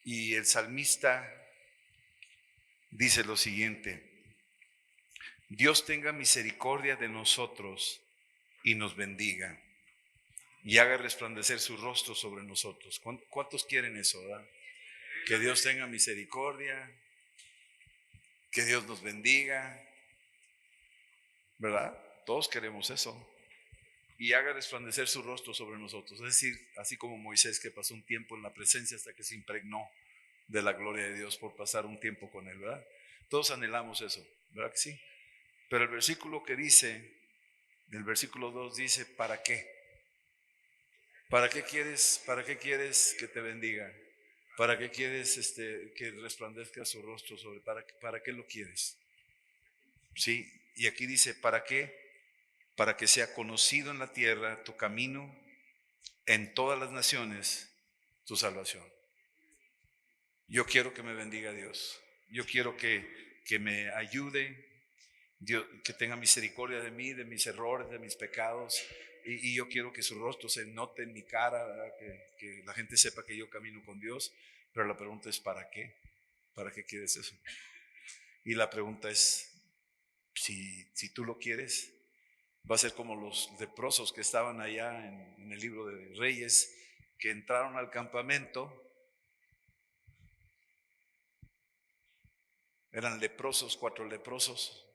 Y el salmista dice lo siguiente: Dios tenga misericordia de nosotros y nos bendiga y haga resplandecer su rostro sobre nosotros. ¿Cuántos quieren eso, verdad? Que Dios tenga misericordia, que Dios nos bendiga, ¿verdad? Todos queremos eso. Y haga resplandecer su rostro sobre nosotros. Es decir, así como Moisés, que pasó un tiempo en la presencia hasta que se impregnó de la gloria de Dios por pasar un tiempo con él, ¿verdad? Todos anhelamos eso, ¿verdad que sí? Pero el versículo que dice, el versículo 2 dice: ¿para qué? ¿Para qué quieres que te bendiga? ¿Para qué quieres que resplandezca su rostro sobre? ¿Para qué lo quieres? Sí, y aquí dice: ¿para qué? Para que sea conocido en la tierra tu camino, en todas las naciones tu salvación. Yo quiero que me bendiga Dios. Yo quiero que me ayude, Dios, que tenga misericordia de mí, de mis errores, de mis pecados. Y yo quiero que su rostro se note en mi cara, que la gente sepa que yo camino con Dios. Pero la pregunta es: ¿para qué? ¿Para qué quieres eso? Y la pregunta es: si tú lo quieres, va a ser como los leprosos que estaban allá en el libro de Reyes, que entraron al campamento. Eran leprosos, 4 leprosos,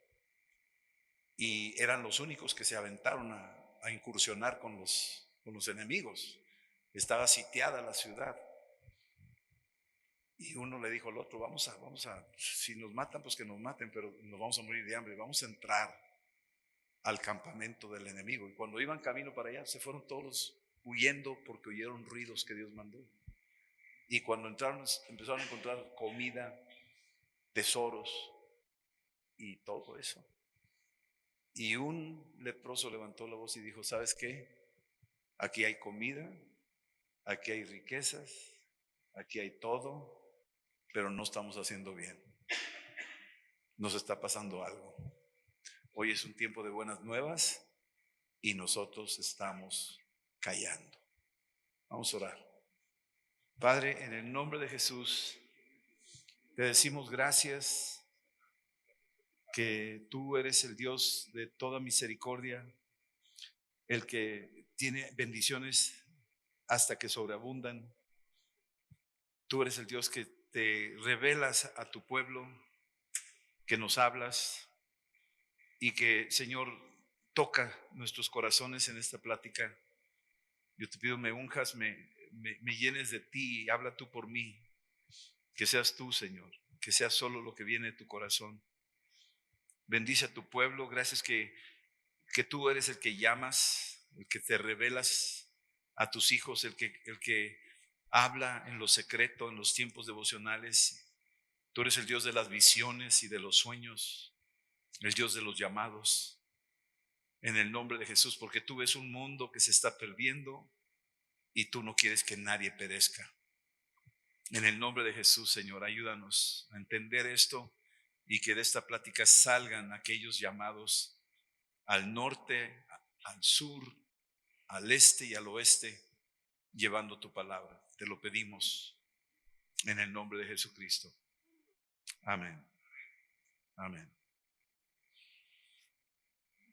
y eran los únicos que se aventaron a incursionar con los enemigos. Estaba sitiada la ciudad. Y uno le dijo al otro: si nos matan, pues que nos maten, pero nos vamos a morir de hambre. Vamos a entrar al campamento del enemigo. Y cuando iban camino para allá, se fueron todos huyendo porque oyeron ruidos que Dios mandó. Y cuando entraron, empezaron a encontrar comida, tesoros y todo eso. Y un leproso levantó la voz y dijo: ¿sabes qué? Aquí hay comida, aquí hay riquezas, aquí hay todo, pero no estamos haciendo bien. Nos está pasando algo. Hoy es un tiempo de buenas nuevas y nosotros estamos callando. Vamos a orar. Padre, en el nombre de Jesús, te decimos gracias, que tú eres el Dios de toda misericordia, el que tiene bendiciones hasta que sobreabundan. Tú eres el Dios que te revelas a tu pueblo, que nos hablas y que, Señor, toca nuestros corazones en esta plática. Yo te pido me unjas, me llenes de ti, habla tú por mí, que seas tú, Señor, que sea solo lo que viene de tu corazón. Bendice a tu pueblo, gracias que tú eres el que llamas, el que te revelas a tus hijos, el que habla en lo secreto, en los tiempos devocionales. Tú eres el Dios de las visiones y de los sueños, el Dios de los llamados. En el nombre de Jesús, porque tú ves un mundo que se está perdiendo y tú no quieres que nadie perezca. En el nombre de Jesús, Señor, ayúdanos a entender esto y que de esta plática salgan aquellos llamados al norte, al sur, al este y al oeste, llevando tu palabra. Te lo pedimos en el nombre de Jesucristo. Amén. Amén.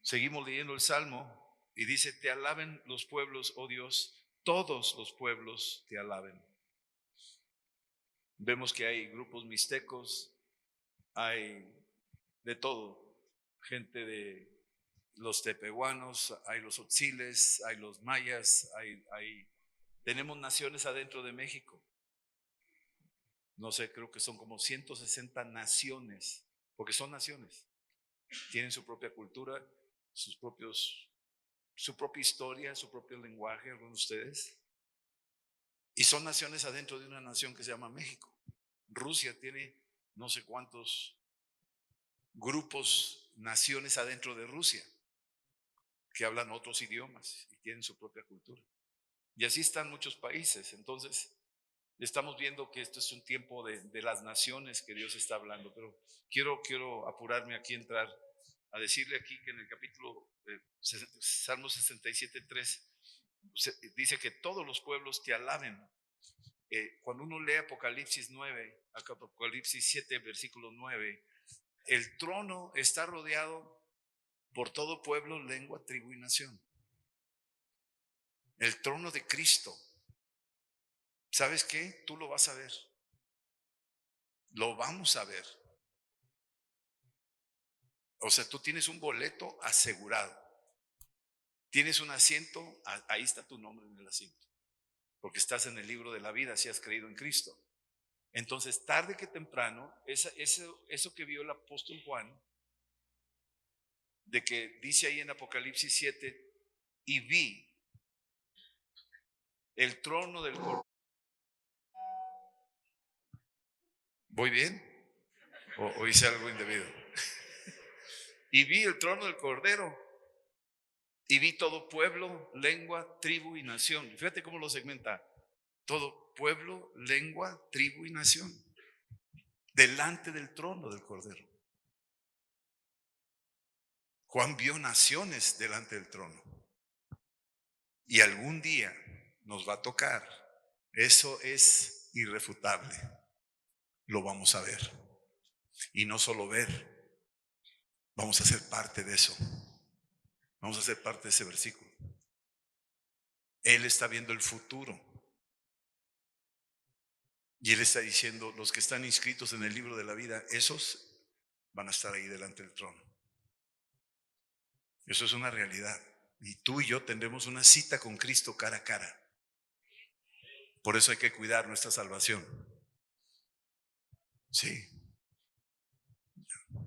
Seguimos leyendo el Salmo y dice: te alaben los pueblos, oh Dios, todos los pueblos te alaben. Vemos que hay grupos mixtecos, hay de todo, gente de los tepehuanos, hay los otziles, hay los mayas, tenemos naciones adentro de México. No sé, creo que son como 160 naciones, porque son naciones. Tienen su propia cultura, su propia historia, su propio lenguaje, algunos de ustedes. Y son naciones adentro de una nación que se llama México. Rusia tiene no sé cuántos grupos, naciones adentro de Rusia, que hablan otros idiomas y tienen su propia cultura. Y así están muchos países. Entonces, estamos viendo que esto es un tiempo de las naciones que Dios está hablando. Pero quiero apurarme aquí, entrar a decirle aquí que en el capítulo Salmo 67:3 dice que todos los pueblos te alaben. cuando uno lee Apocalipsis 9, Apocalipsis 7, versículo 9, el trono está rodeado por todo pueblo, lengua, tribu y nación. El trono de Cristo. ¿Sabes qué? Tú lo vas a ver. Lo vamos a ver. O sea, tú tienes un boleto asegurado. Tienes un asiento, ahí está tu nombre en el asiento. Porque estás en el libro de la vida si has creído en Cristo. Entonces, tarde que temprano, eso que vio el apóstol Juan, de que dice ahí en Apocalipsis 7, y vi el trono del Cordero. ¿Voy bien? ¿O hice algo indebido? Y vi el trono del Cordero, y vi todo pueblo, lengua, tribu y nación. Fíjate cómo lo segmenta. Todo pueblo, lengua, tribu y nación. Delante del trono del Cordero. Juan vio naciones delante del trono. Y algún día nos va a tocar. Eso es irrefutable. Lo vamos a ver. Y no solo ver, vamos a ser parte de eso. Vamos a ser parte de ese versículo. Él está viendo el futuro. Y Él está diciendo, los que están inscritos en el libro de la vida, esos van a estar ahí delante del trono. Eso es una realidad. Y tú y yo tendremos una cita con Cristo cara a cara. Por eso hay que cuidar nuestra salvación. Sí.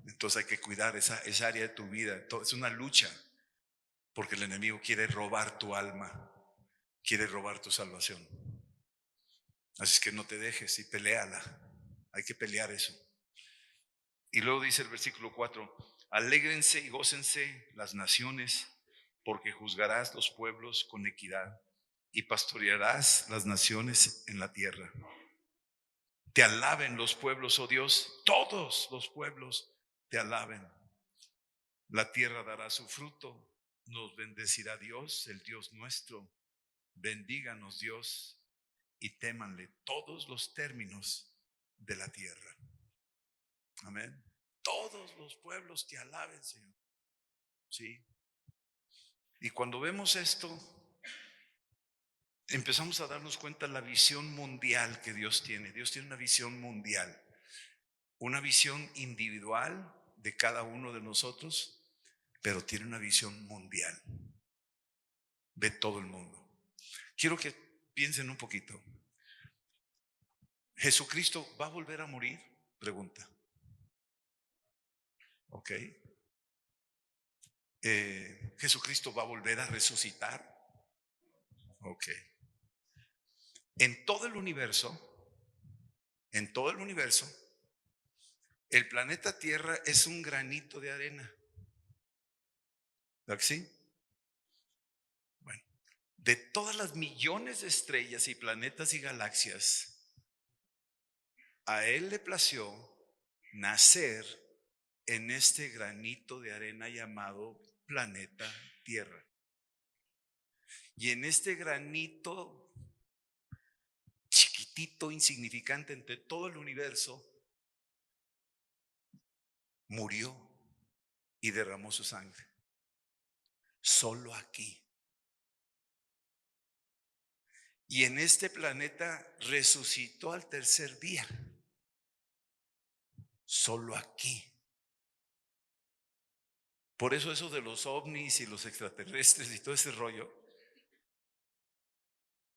Entonces hay que cuidar esa área de tu vida. Es una lucha. Porque el enemigo quiere robar tu alma. Quiere robar tu salvación. Así es que no te dejes y peléala. Hay que pelear eso. Y luego dice el versículo 4, alégrense y gócense las naciones, porque juzgarás los pueblos con equidad y pastorearás las naciones en la tierra. Te alaben los pueblos, oh Dios, todos los pueblos te alaben. La tierra dará su fruto, nos bendecirá Dios, el Dios nuestro. Bendíganos Dios y témanle todos los términos de la tierra. Amén. Todos los pueblos te alaben, Señor. Sí. Y cuando vemos esto, empezamos a darnos cuenta de la visión mundial que Dios tiene. Dios tiene una visión mundial, una visión individual de cada uno de nosotros, pero tiene una visión mundial de todo el mundo. Quiero que piensen un poquito. ¿Jesucristo va a volver a morir? Pregunta. Ok. ¿Jesucristo va a volver a resucitar? Ok. En todo el universo, el planeta Tierra es un granito de arena. ¿Verdad que sí? Bueno, de todas las millones de estrellas y planetas y galaxias, a Él le plació nacer en este granito de arena llamado planeta Tierra. Y en este granito chiquitito, insignificante entre todo el universo, murió y derramó su sangre. Solo aquí. Y en este planeta resucitó al tercer día. Solo aquí. Por eso de los ovnis y los extraterrestres y todo ese rollo,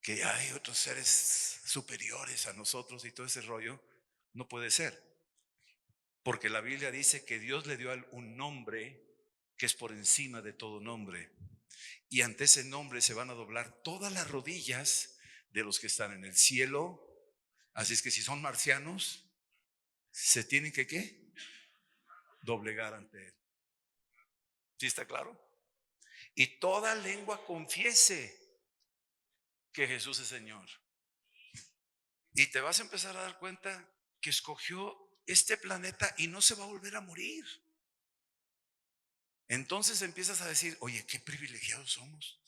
que hay otros seres superiores a nosotros y todo ese rollo, no puede ser. Porque la Biblia dice que Dios le dio un nombre que es por encima de todo nombre. Y ante ese nombre se van a doblar todas las rodillas de los que están en el cielo. Así es que si son marcianos, se tienen que ¿qué? Doblegar ante Él. ¿Sí está claro? Y toda lengua confiese que Jesús es Señor. Y te vas a empezar a dar cuenta que escogió este planeta y no se va a volver a morir. Entonces empiezas a decir, oye, qué privilegiados somos.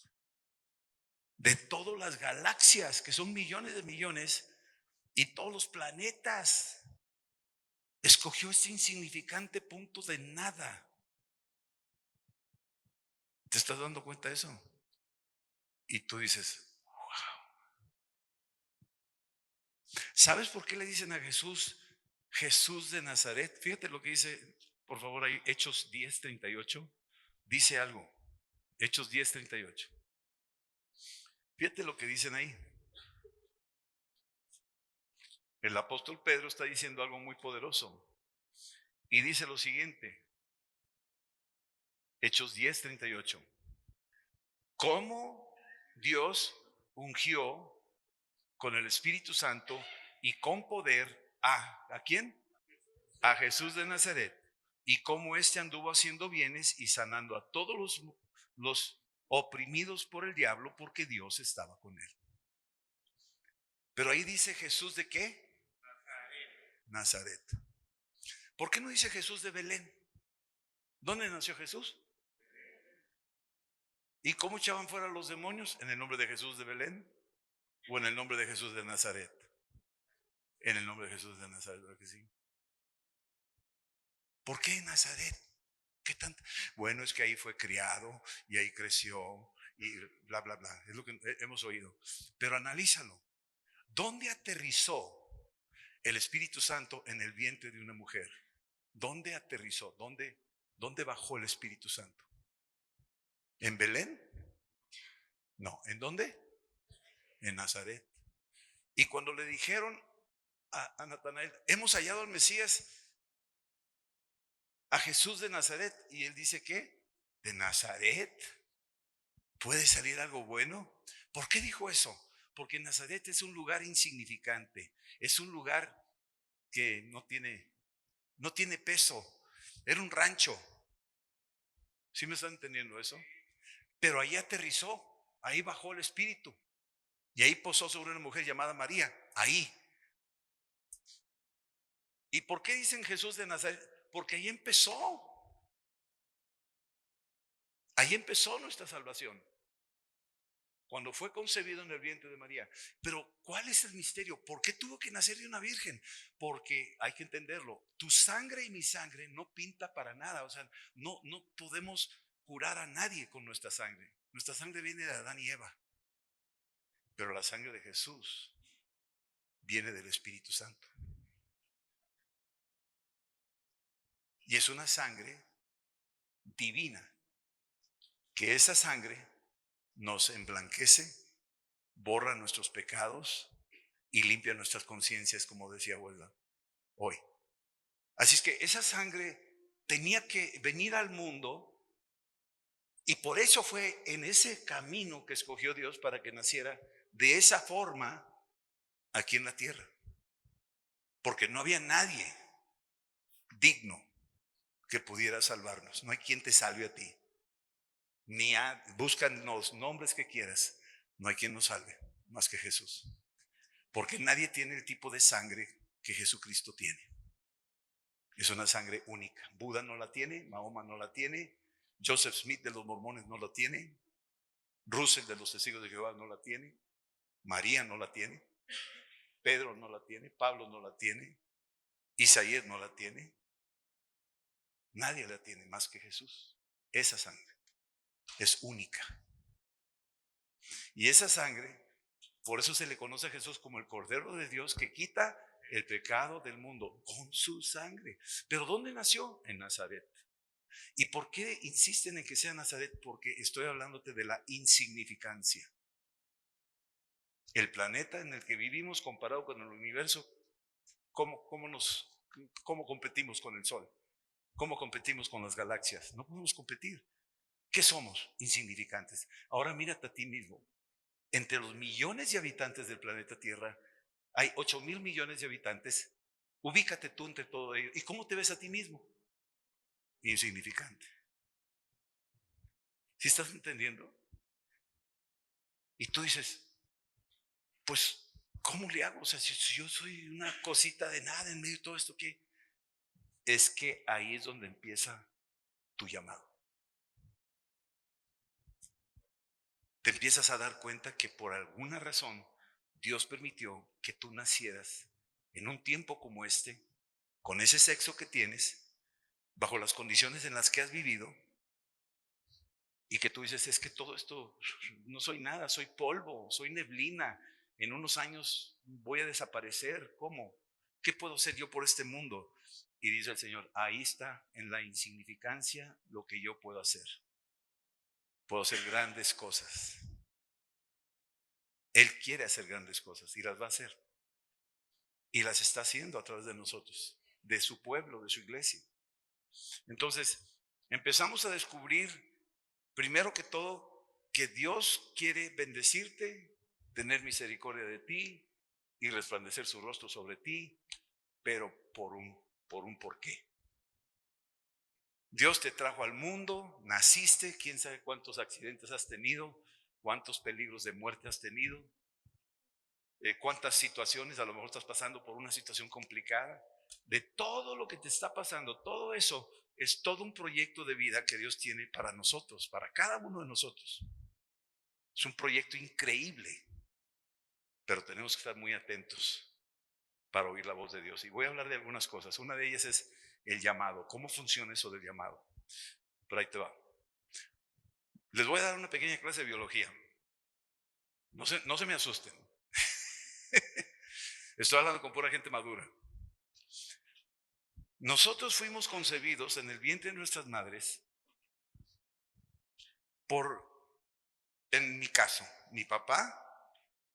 De todas las galaxias, que son millones de millones, y todos los planetas. Escogió este insignificante punto de nada. ¿Te estás dando cuenta de eso? Y tú dices, ¿sabes por qué le dicen a Jesús, Jesús de Nazaret? Fíjate lo que dice, por favor, ahí, Hechos 10:38. Dice algo, Hechos 10:38. Fíjate lo que dicen ahí. El apóstol Pedro está diciendo algo muy poderoso. Y dice lo siguiente, Hechos 10:38. ¿Cómo Dios ungió con el Espíritu Santo y con poder ¿a quién? A Jesús de Nazaret. Y cómo éste anduvo haciendo bienes y sanando a todos los oprimidos por el diablo, porque Dios estaba con él. Pero ahí dice Jesús de qué? Nazaret. ¿Por qué no dice Jesús de Belén? ¿Dónde nació Jesús? ¿Y cómo echaban fuera los demonios? ¿En el nombre de Jesús de Belén? ¿O en el nombre de Jesús de Nazaret? En el nombre de Jesús de Nazaret, ¿verdad que sí? ¿Por qué Nazaret? ¿Qué tanto? Bueno, es que ahí fue criado y ahí creció y bla, bla, bla. Es lo que hemos oído. Pero analízalo. ¿Dónde aterrizó el Espíritu Santo en el vientre de una mujer? ¿Dónde aterrizó? ¿Dónde bajó el Espíritu Santo? ¿En Belén? No. ¿En dónde? En Nazaret. Y cuando le dijeron a Natanael, hemos hallado al Mesías, a Jesús de Nazaret, y él dice, ¿qué? ¿De Nazaret puede salir algo bueno? ¿Por qué dijo eso? Porque Nazaret es un lugar insignificante, es un lugar que no tiene peso, era un rancho. ¿Sí me están entendiendo eso? Pero ahí aterrizó, ahí bajó el Espíritu y ahí posó sobre una mujer llamada María, ahí. ¿Y por qué dicen Jesús de Nazaret? Porque ahí empezó nuestra salvación. Cuando fue concebido en el vientre de María. Pero ¿cuál es el misterio? ¿Por qué tuvo que nacer de una virgen? Porque hay que entenderlo. Tu sangre y mi sangre no pinta para nada. O sea, no podemos curar a nadie con nuestra sangre. Nuestra sangre viene de Adán y Eva. Pero la sangre de Jesús viene del Espíritu Santo. Y es una sangre divina. Que esa sangre nos emblanquece, borra nuestros pecados y limpia nuestras conciencias, como decía abuela hoy. Así es que esa sangre tenía que venir al mundo y por eso fue en ese camino que escogió Dios para que naciera de esa forma aquí en la tierra. Porque no había nadie digno que pudiera salvarnos. No hay quien te salve a ti. Buscan los nombres que quieras. No hay quien nos salve más que Jesús. Porque nadie tiene el tipo de sangre que Jesucristo tiene. Es una sangre única. Buda no la tiene, Mahoma no la tiene, Joseph Smith de los mormones no la tiene, Russell de los testigos de Jehová no la tiene, María no la tiene, Pedro no la tiene, Pablo no la tiene, Isaías no la tiene. Nadie la tiene más que Jesús. Esa sangre es única. Y esa sangre, por eso se le conoce a Jesús como el Cordero de Dios que quita el pecado del mundo con su sangre. ¿Pero dónde nació? En Nazaret. ¿Y por qué insisten en que sea Nazaret? Porque estoy hablándote de la insignificancia. El planeta en el que vivimos comparado con el universo, ¿cómo competimos con el Sol? ¿Cómo competimos con las galaxias? No podemos competir. ¿Qué somos? Insignificantes. Ahora mírate a ti mismo. Entre los millones de habitantes del planeta Tierra, hay 8,000 millones de habitantes. Ubícate tú entre todo ello. ¿Y cómo te ves a ti mismo? Insignificante. ¿Sí estás entendiendo? Y tú dices, pues, ¿cómo le hago? O sea, si yo soy una cosita de nada en medio de todo esto, ¿qué? Es que ahí es donde empieza tu llamado. Te empiezas a dar cuenta que por alguna razón Dios permitió que tú nacieras en un tiempo como este, con ese sexo que tienes, bajo las condiciones en las que has vivido, y que tú dices, es que todo esto, no soy nada, soy polvo, soy neblina, en unos años voy a desaparecer, ¿cómo? ¿Qué puedo hacer yo por este mundo? Y dice el Señor, ahí está en la insignificancia lo que yo puedo hacer. Puedo hacer grandes cosas. Él quiere hacer grandes cosas y las va a hacer. Y las está haciendo a través de nosotros, de su pueblo, de su iglesia. Entonces, empezamos a descubrir, primero que todo, que Dios quiere bendecirte, tener misericordia de ti y resplandecer su rostro sobre ti, pero por un porqué. Dios te trajo al mundo, naciste, quién sabe cuántos accidentes has tenido, cuántos peligros de muerte has tenido, cuántas situaciones, a lo mejor estás pasando por una situación complicada. De todo lo que te está pasando, todo eso es todo un proyecto de vida que Dios tiene para nosotros, para cada uno de nosotros. Es un proyecto increíble, pero tenemos que estar muy atentos para oír la voz de Dios. Y voy a hablar de algunas cosas. Una de ellas es el llamado. ¿Cómo funciona eso del llamado? Pero ahí te va. Les voy a dar una pequeña clase de biología. No se me asusten. Estoy hablando con pura gente madura. Nosotros fuimos concebidos en el vientre de nuestras madres por, en mi caso, mi papá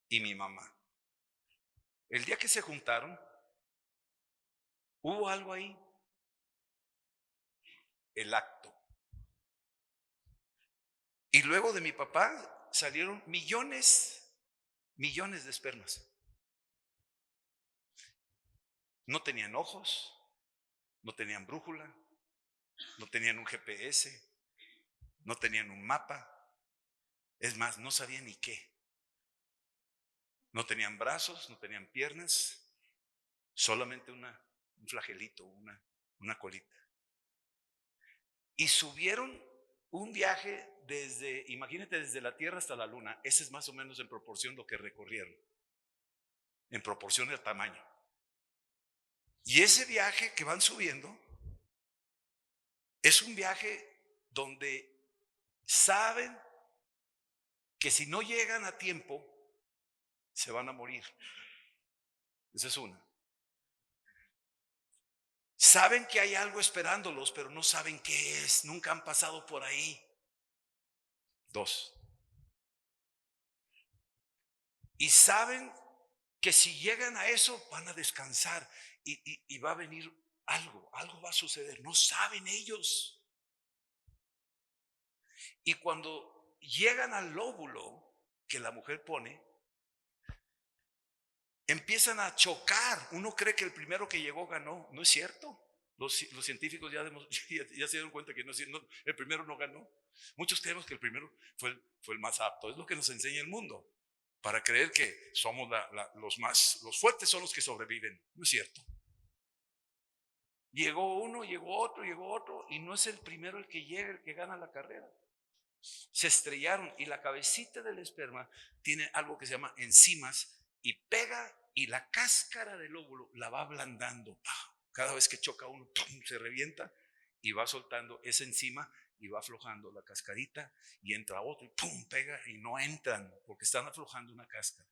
y mi mamá. El día que se juntaron, hubo algo ahí, el acto. Y luego de mi papá salieron millones de espermas. No tenían ojos, no tenían brújula, no tenían un GPS, no tenían un mapa. Es más, no sabían ni qué. No tenían brazos, no tenían piernas, solamente un flagelito, una colita. Y subieron un viaje desde, imagínate, desde la Tierra hasta la Luna. Ese es más o menos en proporción lo que recorrieron, en proporción al tamaño. Y ese viaje que van subiendo es un viaje donde saben que si no llegan a tiempo, se van a morir. Esa es una. Saben que hay algo esperándolos, pero no saben qué es. Nunca han pasado por ahí. Dos. Y saben que si llegan a eso, van a descansar y va a venir algo va a suceder. No saben ellos. Y cuando llegan al óvulo que la mujer pone, empiezan a chocar. Uno cree que el primero que llegó ganó. No es cierto. Los científicos ya se dieron cuenta que no, el primero no ganó. Muchos creemos que el primero fue el más apto. Es lo que nos enseña el mundo, para creer que somos los fuertes son los que sobreviven. No es cierto. Llegó uno, llegó otro, y no es el primero el que llega, el que gana la carrera. Se estrellaron y la cabecita del esperma tiene algo que se llama enzimas y pega, y la cáscara del óvulo la va ablandando. Cada vez que choca uno, se revienta y va soltando esa enzima y va aflojando la cascarita, y entra otro y pum, pega, y no entran porque están aflojando una cáscara.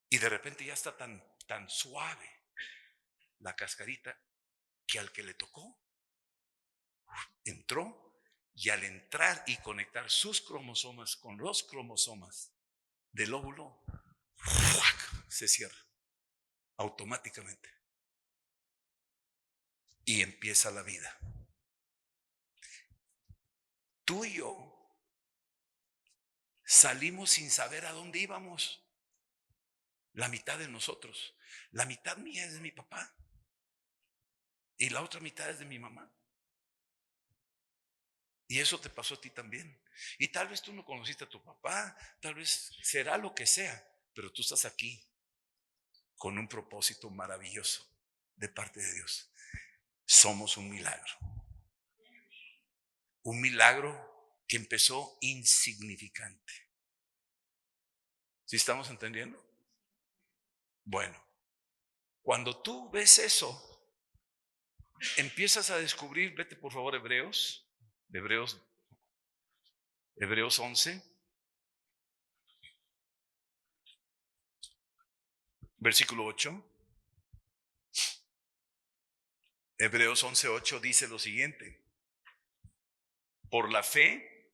Y de repente ya está tan suave la cascarita que al que le tocó entró, y al entrar y conectar sus cromosomas con los cromosomas del óvulo, se cierra automáticamente y empieza la vida. Tú y yo salimos sin saber a dónde íbamos. La mitad de nosotros, la mitad mía es de mi papá y la otra mitad es de mi mamá. Y eso te pasó a ti también. Y tal vez tú no conociste a tu papá, tal vez será lo que sea, pero tú estás aquí con un propósito maravilloso de parte de Dios. Somos un milagro. Un milagro que empezó insignificante. ¿Sí estamos entendiendo? Bueno, cuando tú ves eso, empiezas a descubrir, vete por favor Hebreos, Hebreos 11, versículo 8. Hebreos 11:8 dice lo siguiente: por la fe,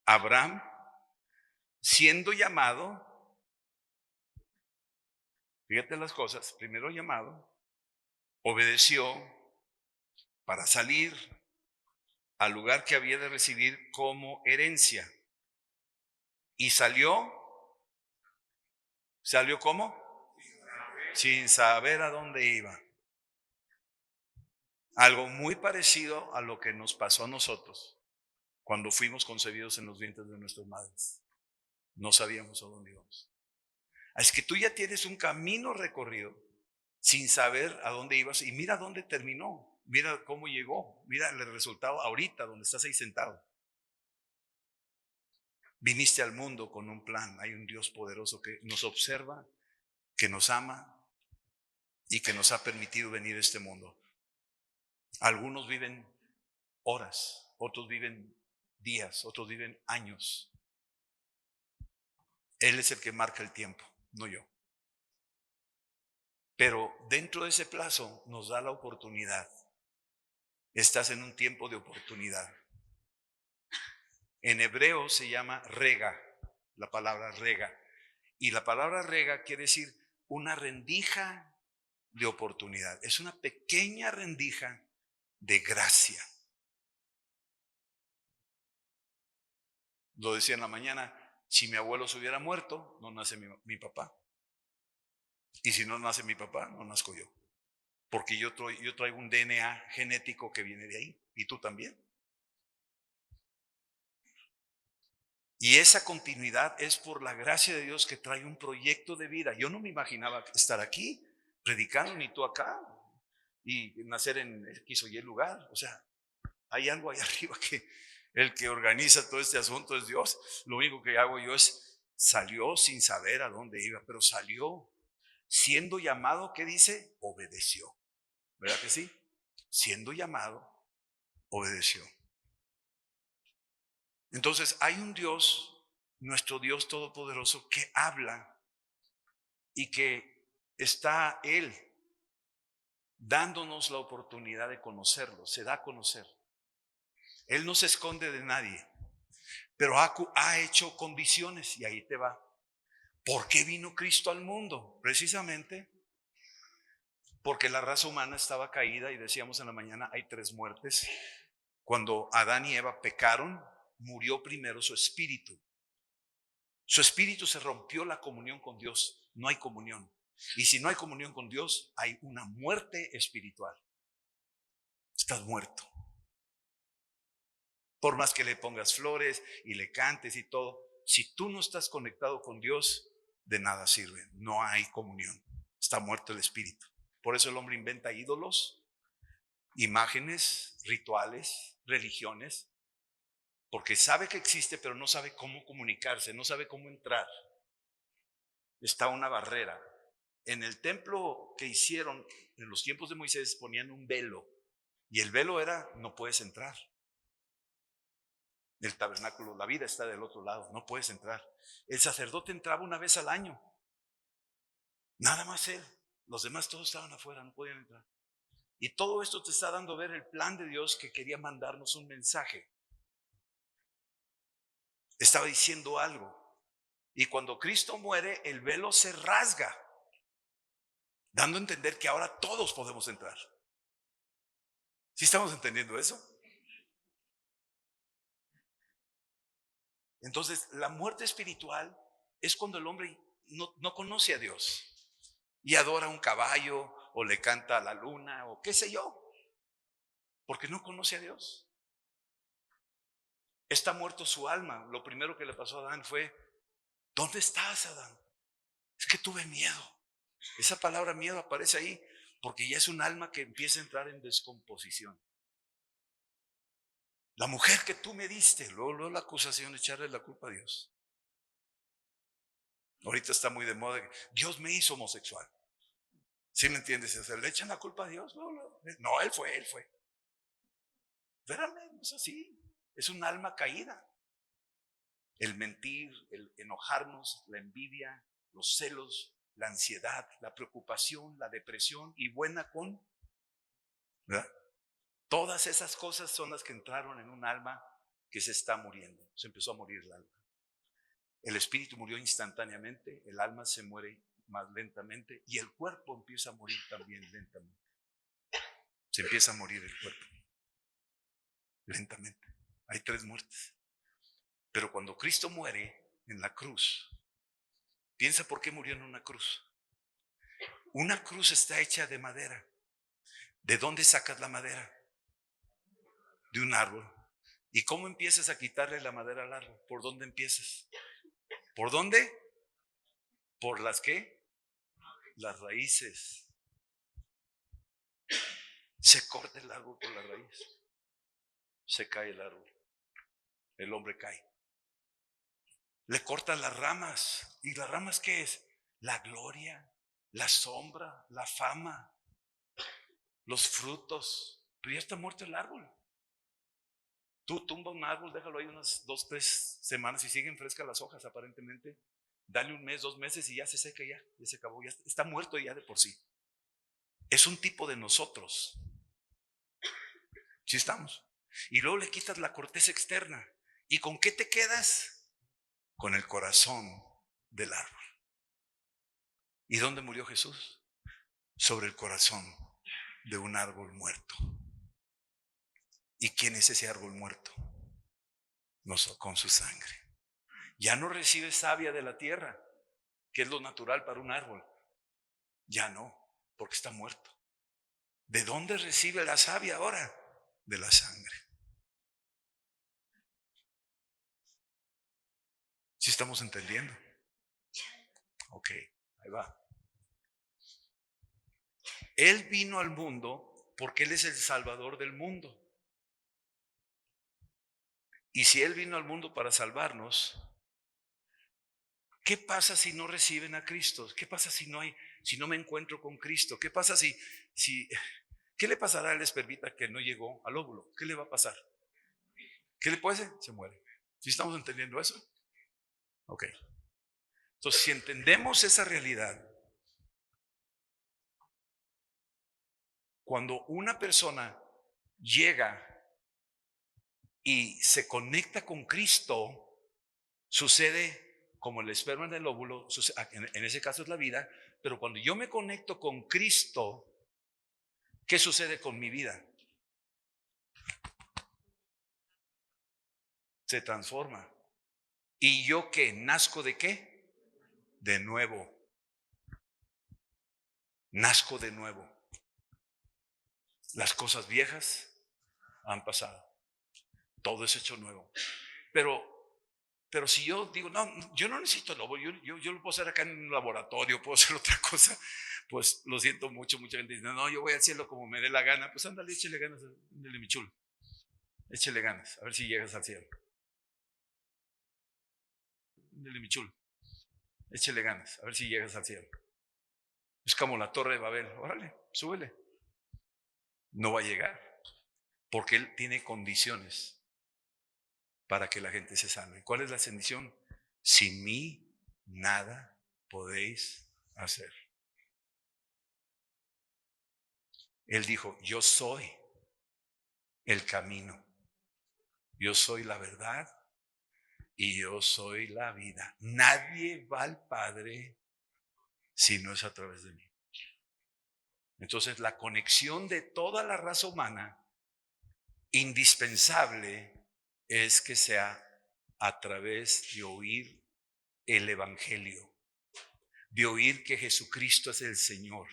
Abraham, siendo llamado, fíjate las cosas, primero llamado, obedeció para salir al lugar que había de recibir como herencia. Y ¿salió cómo? Sin saber a dónde iba. Algo muy parecido a lo que nos pasó a nosotros cuando fuimos concebidos en los vientres de nuestras madres. No sabíamos a dónde íbamos. Es que tú ya tienes un camino recorrido sin saber a dónde ibas y mira dónde terminó, mira cómo llegó, mira el resultado ahorita donde estás ahí sentado. Viniste al mundo con un plan, hay un Dios poderoso que nos observa, que nos ama y que nos ha permitido venir a este mundo. Algunos viven horas, otros viven días, otros viven años. Él es el que marca el tiempo, no yo. Pero dentro de ese plazo nos da la oportunidad. Estás en un tiempo de oportunidad. En hebreo se llama rega, la palabra rega. Y la palabra rega quiere decir una rendija de oportunidad. Es una pequeña rendija de gracia. Lo decía en la mañana, si mi abuelo se hubiera muerto, no nace mi papá. Y si no nace mi papá, no nazco yo. Porque yo traigo un DNA genético que viene de ahí. Y tú también. Y esa continuidad es por la gracia de Dios que trae un proyecto de vida. Yo no me imaginaba estar aquí predicando, ni tú acá, y nacer en X o Y lugar. O sea, hay algo ahí arriba que el que organiza todo este asunto es Dios. Lo único que hago yo es, salió sin saber a dónde iba, pero salió siendo llamado, ¿qué dice? Obedeció. ¿Verdad que sí? Siendo llamado, obedeció. Entonces hay un Dios, nuestro Dios todopoderoso, que habla y que está Él dándonos la oportunidad de conocerlo, se da a conocer. Él no se esconde de nadie, pero ha hecho condiciones y ahí te va. ¿Por qué vino Cristo al mundo? Precisamente porque la raza humana estaba caída y decíamos en la mañana, hay 3 muertes. Cuando Adán y Eva pecaron, murió primero su espíritu. Su espíritu se rompió la comunión con Dios. No hay comunión. Y si no hay comunión con Dios, hay una muerte espiritual. Estás muerto. Por más que le pongas flores y le cantes y todo, si tú no estás conectado con Dios, de nada sirve. No hay comunión. Está muerto el espíritu. Por eso el hombre inventa ídolos, imágenes, rituales, religiones, porque sabe que existe, pero no sabe cómo comunicarse, no sabe cómo entrar. Está una barrera. En el templo que hicieron en los tiempos de Moisés ponían un velo, y el velo era, no puedes entrar. El tabernáculo, la vida está del otro lado, no puedes entrar. El sacerdote entraba una vez al año, nada más él. Los demás todos estaban afuera, no podían entrar. Y todo esto te está dando a ver el plan de Dios, que quería mandarnos un mensaje. Estaba diciendo algo. Y cuando Cristo muere, el velo se rasga, dando a entender que ahora todos podemos entrar. ¿Sí estamos entendiendo eso? Entonces, la muerte espiritual es cuando el hombre no conoce a Dios y adora un caballo o le canta a la luna o qué sé yo, porque no conoce a Dios. Está muerto su alma. Lo primero que le pasó a Adán fue, ¿dónde estás, Adán? Es que tuve miedo. Esa palabra miedo aparece ahí porque ya es un alma que empieza a entrar en descomposición. La mujer que tú me diste, luego la acusación, echarle la culpa a Dios. Ahorita está muy de moda que Dios me hizo homosexual. ¿Sí me entiendes? O sea, le echan la culpa a Dios. No, él fue. Espérame, no es así. Es un alma caída. El mentir, el enojarnos, la envidia, los celos, la ansiedad, la preocupación, la depresión y buena con, ¿verdad? Todas esas cosas son las que entraron en un alma que se está muriendo. Se empezó a morir el alma. El espíritu murió instantáneamente, el alma se muere más lentamente y el cuerpo empieza a morir también lentamente. Se empieza a morir el cuerpo lentamente. Hay 3 muertes. Pero cuando Cristo muere en la cruz, piensa por qué murió en una cruz. Una cruz está hecha de madera. ¿De dónde sacas la madera? De un árbol. ¿Y cómo empiezas a quitarle la madera al árbol? ¿Por dónde empiezas? ¿Por dónde? ¿Por las qué? Las raíces. Se corta el árbol por la raíz. Se cae el árbol. El hombre cae. Le cortan las ramas. ¿Y las ramas qué es? La gloria, la sombra, la fama, los frutos. Pero ya está muerto el árbol. Tú tumba un árbol, déjalo ahí unas 2, 3 semanas y siguen frescas las hojas aparentemente. Dale 1 mes, 2 meses y ya se seca, ya se acabó, ya está muerto ya de por sí. Es un tipo de nosotros. ¿Sí estamos? Y luego le quitas la corteza externa. ¿Y con qué te quedas? Con el corazón del árbol. ¿Y dónde murió Jesús? Sobre el corazón de un árbol muerto. ¿Y quién es ese árbol muerto? Con su sangre. Ya no recibe savia de la tierra, que es lo natural para un árbol. Ya no, porque está muerto. ¿De dónde recibe la savia ahora? De la sangre. ¿Sí estamos entendiendo? Ok, ahí va. Él vino al mundo porque Él es el Salvador del mundo. Y si Él vino al mundo para salvarnos, ¿qué pasa si no reciben a Cristo? ¿Qué pasa si no me encuentro con Cristo? ¿Qué pasa qué le pasará al espermita que no llegó al óvulo? ¿Qué le va a pasar? ¿Qué le puede hacer? Se muere. ¿Sí estamos entendiendo eso? Ok. Entonces, si entendemos esa realidad, cuando una persona llega y se conecta con Cristo, sucede como el esperma en el óvulo, en ese caso es la vida, pero cuando yo me conecto con Cristo, ¿qué sucede con mi vida? Se transforma. ¿Y yo qué? ¿Nazco de qué? De nuevo. Nazco de nuevo. Las cosas viejas han pasado. Todo es hecho nuevo. Pero si yo digo, no, yo no necesito el óvulo, yo lo puedo hacer acá en un laboratorio, puedo hacer otra cosa, pues lo siento mucho. Mucha gente dice, no, yo voy a hacerlo como me dé la gana. Pues ándale, échele ganas, ándale, mi chulo. Échele ganas, a ver si llegas al cielo. Ándale, mi chulo. Échele ganas, a ver si llegas al cielo. Es como la Torre de Babel. Órale, súbele. No va a llegar, porque Él tiene condiciones para que la gente se salve. ¿Cuál es la condición? Sin mí nada podéis hacer. Él dijo, yo soy el camino, yo soy la verdad y yo soy la vida. Nadie va al Padre si no es a través de mí. Entonces la conexión de toda la raza humana, indispensable, es que sea a través de oír el Evangelio, de oír que Jesucristo es el Señor,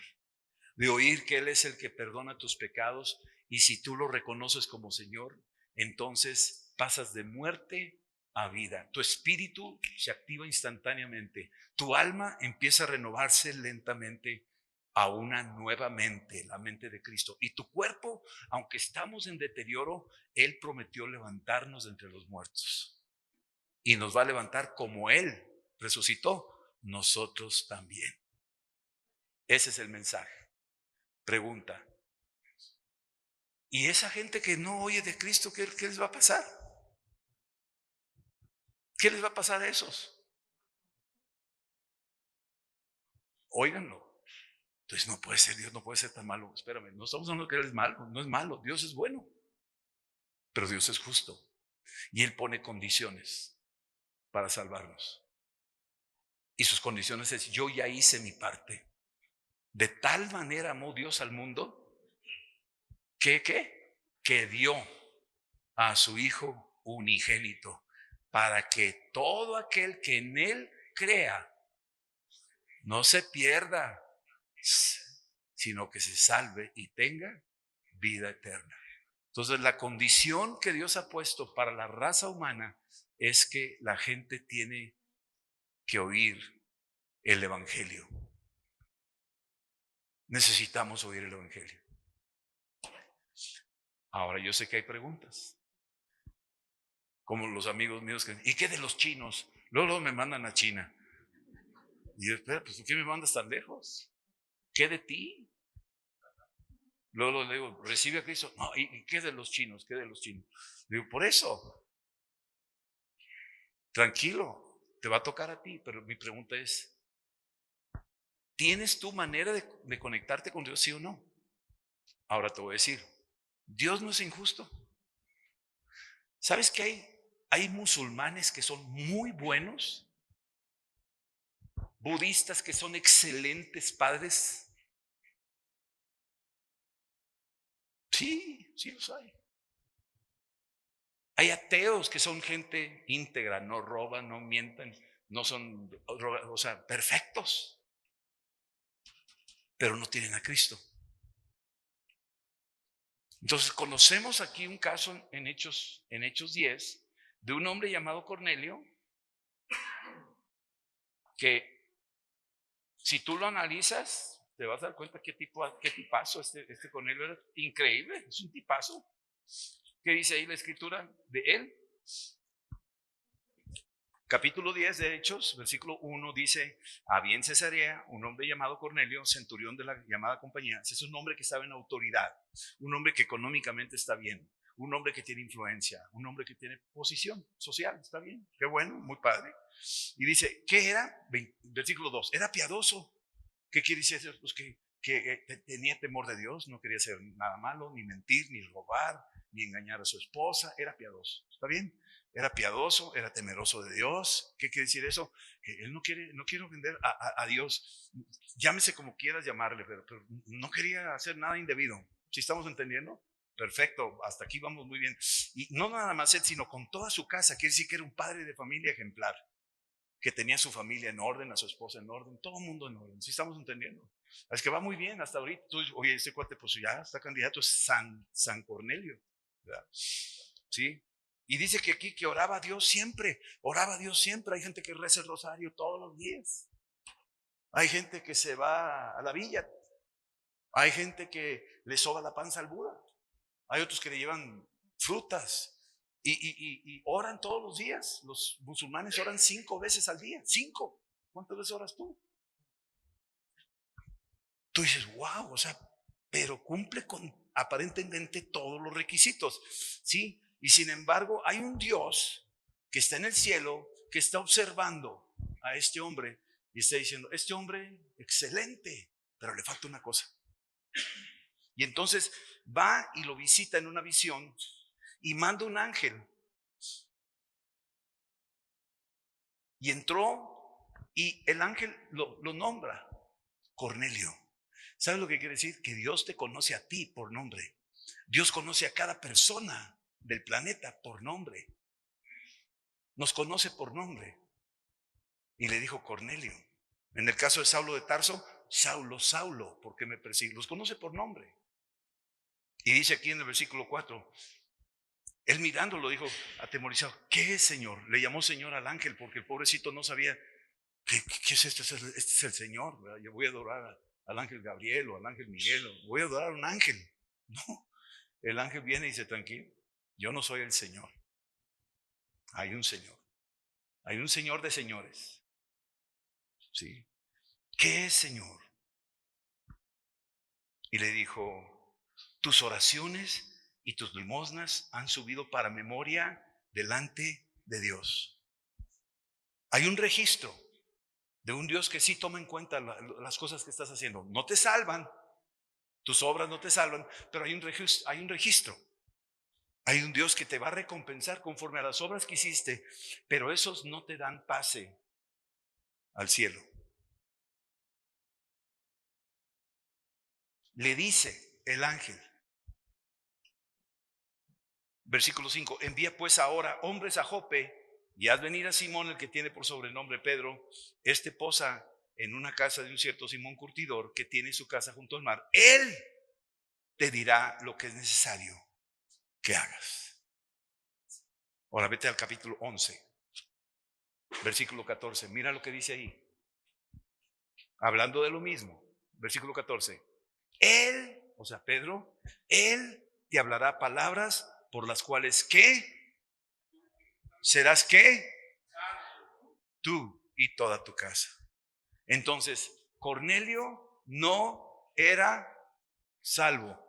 de oír que Él es el que perdona tus pecados, y si tú lo reconoces como Señor, entonces pasas de muerte a vida. Tu espíritu se activa instantáneamente, tu alma empieza a renovarse lentamente a una nueva mente, la mente de Cristo. Y tu cuerpo, aunque estamos en deterioro, Él prometió levantarnos de entre los muertos. Y nos va a levantar como Él resucitó. nosotros también. Ese es el mensaje. Pregunta: ¿y esa gente que no oye de Cristo, qué les va a pasar? ¿Qué les va a pasar a esos? Óiganlo. Entonces no puede ser, Dios no puede ser tan malo. Espérame, no estamos hablando que Él es malo, no es malo, Dios es bueno. Pero Dios es justo y Él pone condiciones para salvarnos. Y sus condiciones es: yo ya hice mi parte. De tal manera amó Dios al mundo que dio a su Hijo unigénito, para que todo aquel que en Él crea no se pierda, sino que se salve y tenga vida eterna. Entonces, la condición que Dios ha puesto para la raza humana es que la gente tiene que oír el Evangelio. Necesitamos oír el Evangelio. Ahora, yo sé que hay preguntas, como los amigos míos que: ¿y qué de los chinos? Luego me mandan a China. Y yo: espera, pues ¿por qué me mandas tan lejos? ¿Qué de ti? Luego le digo: ¿recibe a Cristo? No, ¿y qué de los chinos? ¿Qué de los chinos? Le digo: por eso, tranquilo, te va a tocar a ti. Pero mi pregunta es: ¿tienes tu manera de conectarte con Dios, sí o no? Ahora te voy a decir, Dios no es injusto. ¿Sabes qué hay musulmanes que son muy buenos, budistas que son excelentes padres? Sí, sí los hay. Hay ateos que son gente íntegra, no roban, no mientan, no son, o sea, perfectos, pero no tienen a Cristo. Entonces conocemos aquí un caso en Hechos 10 de un hombre llamado Cornelio que, si tú lo analizas, te vas a dar cuenta qué tipazo este Cornelio era. Increíble, es un tipazo. ¿Qué dice ahí la escritura de él? Capítulo 10 de Hechos, versículo 1 dice: había en Cesarea un hombre llamado Cornelio, centurión de la llamada compañía. Es un hombre que estaba en autoridad, un hombre que económicamente está bien, un hombre que tiene influencia, un hombre que tiene posición social. Está bien, qué bueno, muy padre. Y dice: ¿qué era? Versículo 2, era piadoso. ¿Qué quiere decir eso? Pues que tenía temor de Dios, no quería hacer nada malo, ni mentir, ni robar, ni engañar a su esposa. Era piadoso. ¿Está bien? Era piadoso, era temeroso de Dios. ¿Qué quiere decir eso? Que él no quiere ofender a Dios. Llámese como quieras llamarle, pero no quería hacer nada indebido. ¿Sí estamos entendiendo? Perfecto, hasta aquí vamos muy bien. Y no nada más él, sino con toda su casa. Quiere decir que era un padre de familia ejemplar, que tenía a su familia en orden, a su esposa en orden, todo el mundo en orden. ¿Sí estamos entendiendo? Es que va muy bien hasta ahorita. Oye, este cuate pues ya está candidato, es San Cornelio, ¿verdad? ¿Sí? Y dice que aquí que oraba a Dios siempre. Hay gente que reza el rosario todos los días. Hay gente que se va a la villa. Hay gente que le soba la panza al Buda. Hay otros que le llevan frutas. Y oran todos los días. Los musulmanes oran 5 veces al día. 5. ¿Cuántas veces oras tú? Tú dices: wow, o sea, pero cumple con aparentemente todos los requisitos. ¿Sí? Y sin embargo, hay un Dios que está en el cielo, que está observando a este hombre y está diciendo: este hombre, excelente, pero le falta una cosa. Y entonces va y lo visita en una visión y manda un ángel. Y entró y el ángel lo nombra Cornelio. ¿Sabes lo que quiere decir? Que Dios te conoce a ti por nombre. Dios conoce a cada persona del planeta por nombre. Nos conoce por nombre. Y le dijo: Cornelio. En el caso de Saulo de Tarso: Saulo, Saulo, ¿por qué me persigues? Los conoce por nombre. Y dice aquí en el versículo 4, él mirándolo dijo atemorizado: ¿qué es, Señor? Le llamó Señor al ángel porque el pobrecito no sabía qué es esto. Este es el Señor, ¿verdad? Yo voy a adorar al ángel Gabriel o al ángel Miguel, o voy a adorar a un ángel. No, el ángel viene y dice: tranquilo, yo no soy el Señor. Hay un Señor de señores. ¿Sí? ¿Qué es, Señor? Y le dijo, tus oraciones y tus limosnas han subido para memoria delante de Dios. Hay un registro de un Dios que sí toma en cuenta las cosas que estás haciendo. No te salvan, tus obras no te salvan, pero hay un registro, hay un registro. Hay un Dios que te va a recompensar conforme a las obras que hiciste, pero esos no te dan pase al cielo. Le dice el ángel, versículo 5, envía pues ahora hombres a Jope y haz venir a Simón, el que tiene por sobrenombre Pedro. Este posa en una casa de un cierto Simón curtidor que tiene su casa junto al mar. Él te dirá lo que es necesario que hagas. Ahora vete al capítulo 11, versículo 14. Mira lo que dice ahí. Hablando de lo mismo, versículo 14. Él, o sea, Pedro, él te hablará palabras por las cuales ¿qué? ¿Serás qué? Tú y toda tu casa. Entonces, Cornelio no era salvo.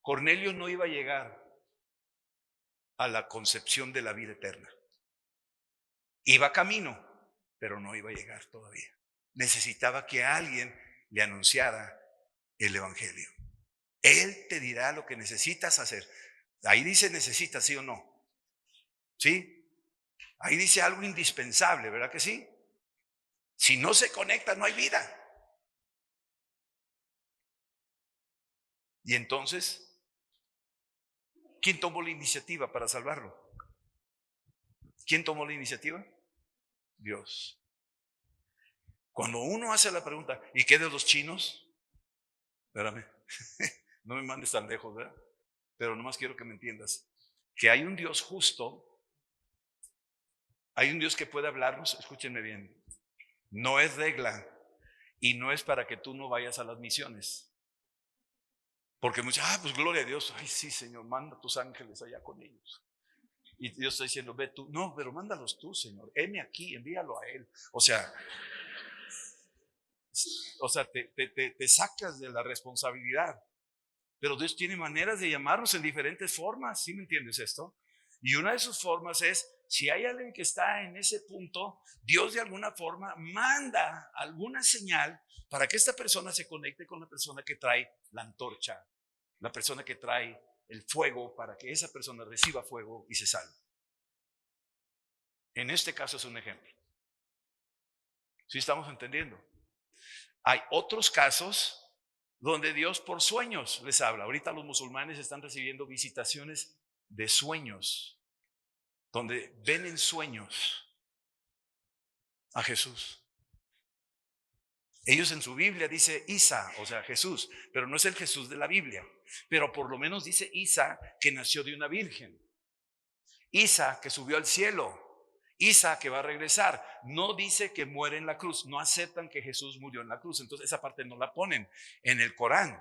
Cornelio no iba a llegar a la concepción de la vida eterna. Iba camino, pero no iba a llegar todavía. Necesitaba que alguien le anunciara el evangelio. Él te dirá lo que necesitas hacer. Ahí dice necesitas, ¿sí o no? ¿Sí? Ahí dice algo indispensable, ¿verdad que sí? Si no se conecta, no hay vida. Y entonces, ¿quién tomó la iniciativa para salvarlo? ¿Quién tomó la iniciativa? Dios. Cuando uno hace la pregunta, ¿y qué de los chinos? Espérame, no me mandes tan lejos, ¿verdad? Pero nomás quiero que me entiendas que hay un Dios justo, hay un Dios que puede hablarnos, escúchenme bien, no es regla y no es para que tú no vayas a las misiones. Porque muchos, pues gloria a Dios, ay sí Señor, manda tus ángeles allá con ellos. Y Dios está diciendo, ve tú, no, pero mándalos tú Señor, heme aquí, envíalo a Él. Te sacas de la responsabilidad. Pero Dios tiene maneras de llamarnos en diferentes formas, ¿sí me entiendes esto? Y una de sus formas es, si hay alguien que está en ese punto, Dios de alguna forma manda alguna señal para que esta persona se conecte con la persona que trae la antorcha, la persona que trae el fuego, para que esa persona reciba fuego y se salve. En este caso es un ejemplo. ¿Sí estamos entendiendo? Hay otros casos donde Dios por sueños les habla. Ahorita los musulmanes están recibiendo visitaciones de sueños, donde ven en sueños a Jesús. Ellos en su Biblia dice Isa, o sea Jesús, pero no es el Jesús de la Biblia, pero por lo menos dice Isa que nació de una virgen, Isa que subió al cielo, Isa que va a regresar. No dice que muere en la cruz, no aceptan que Jesús murió en la cruz, entonces esa parte no la ponen en el Corán.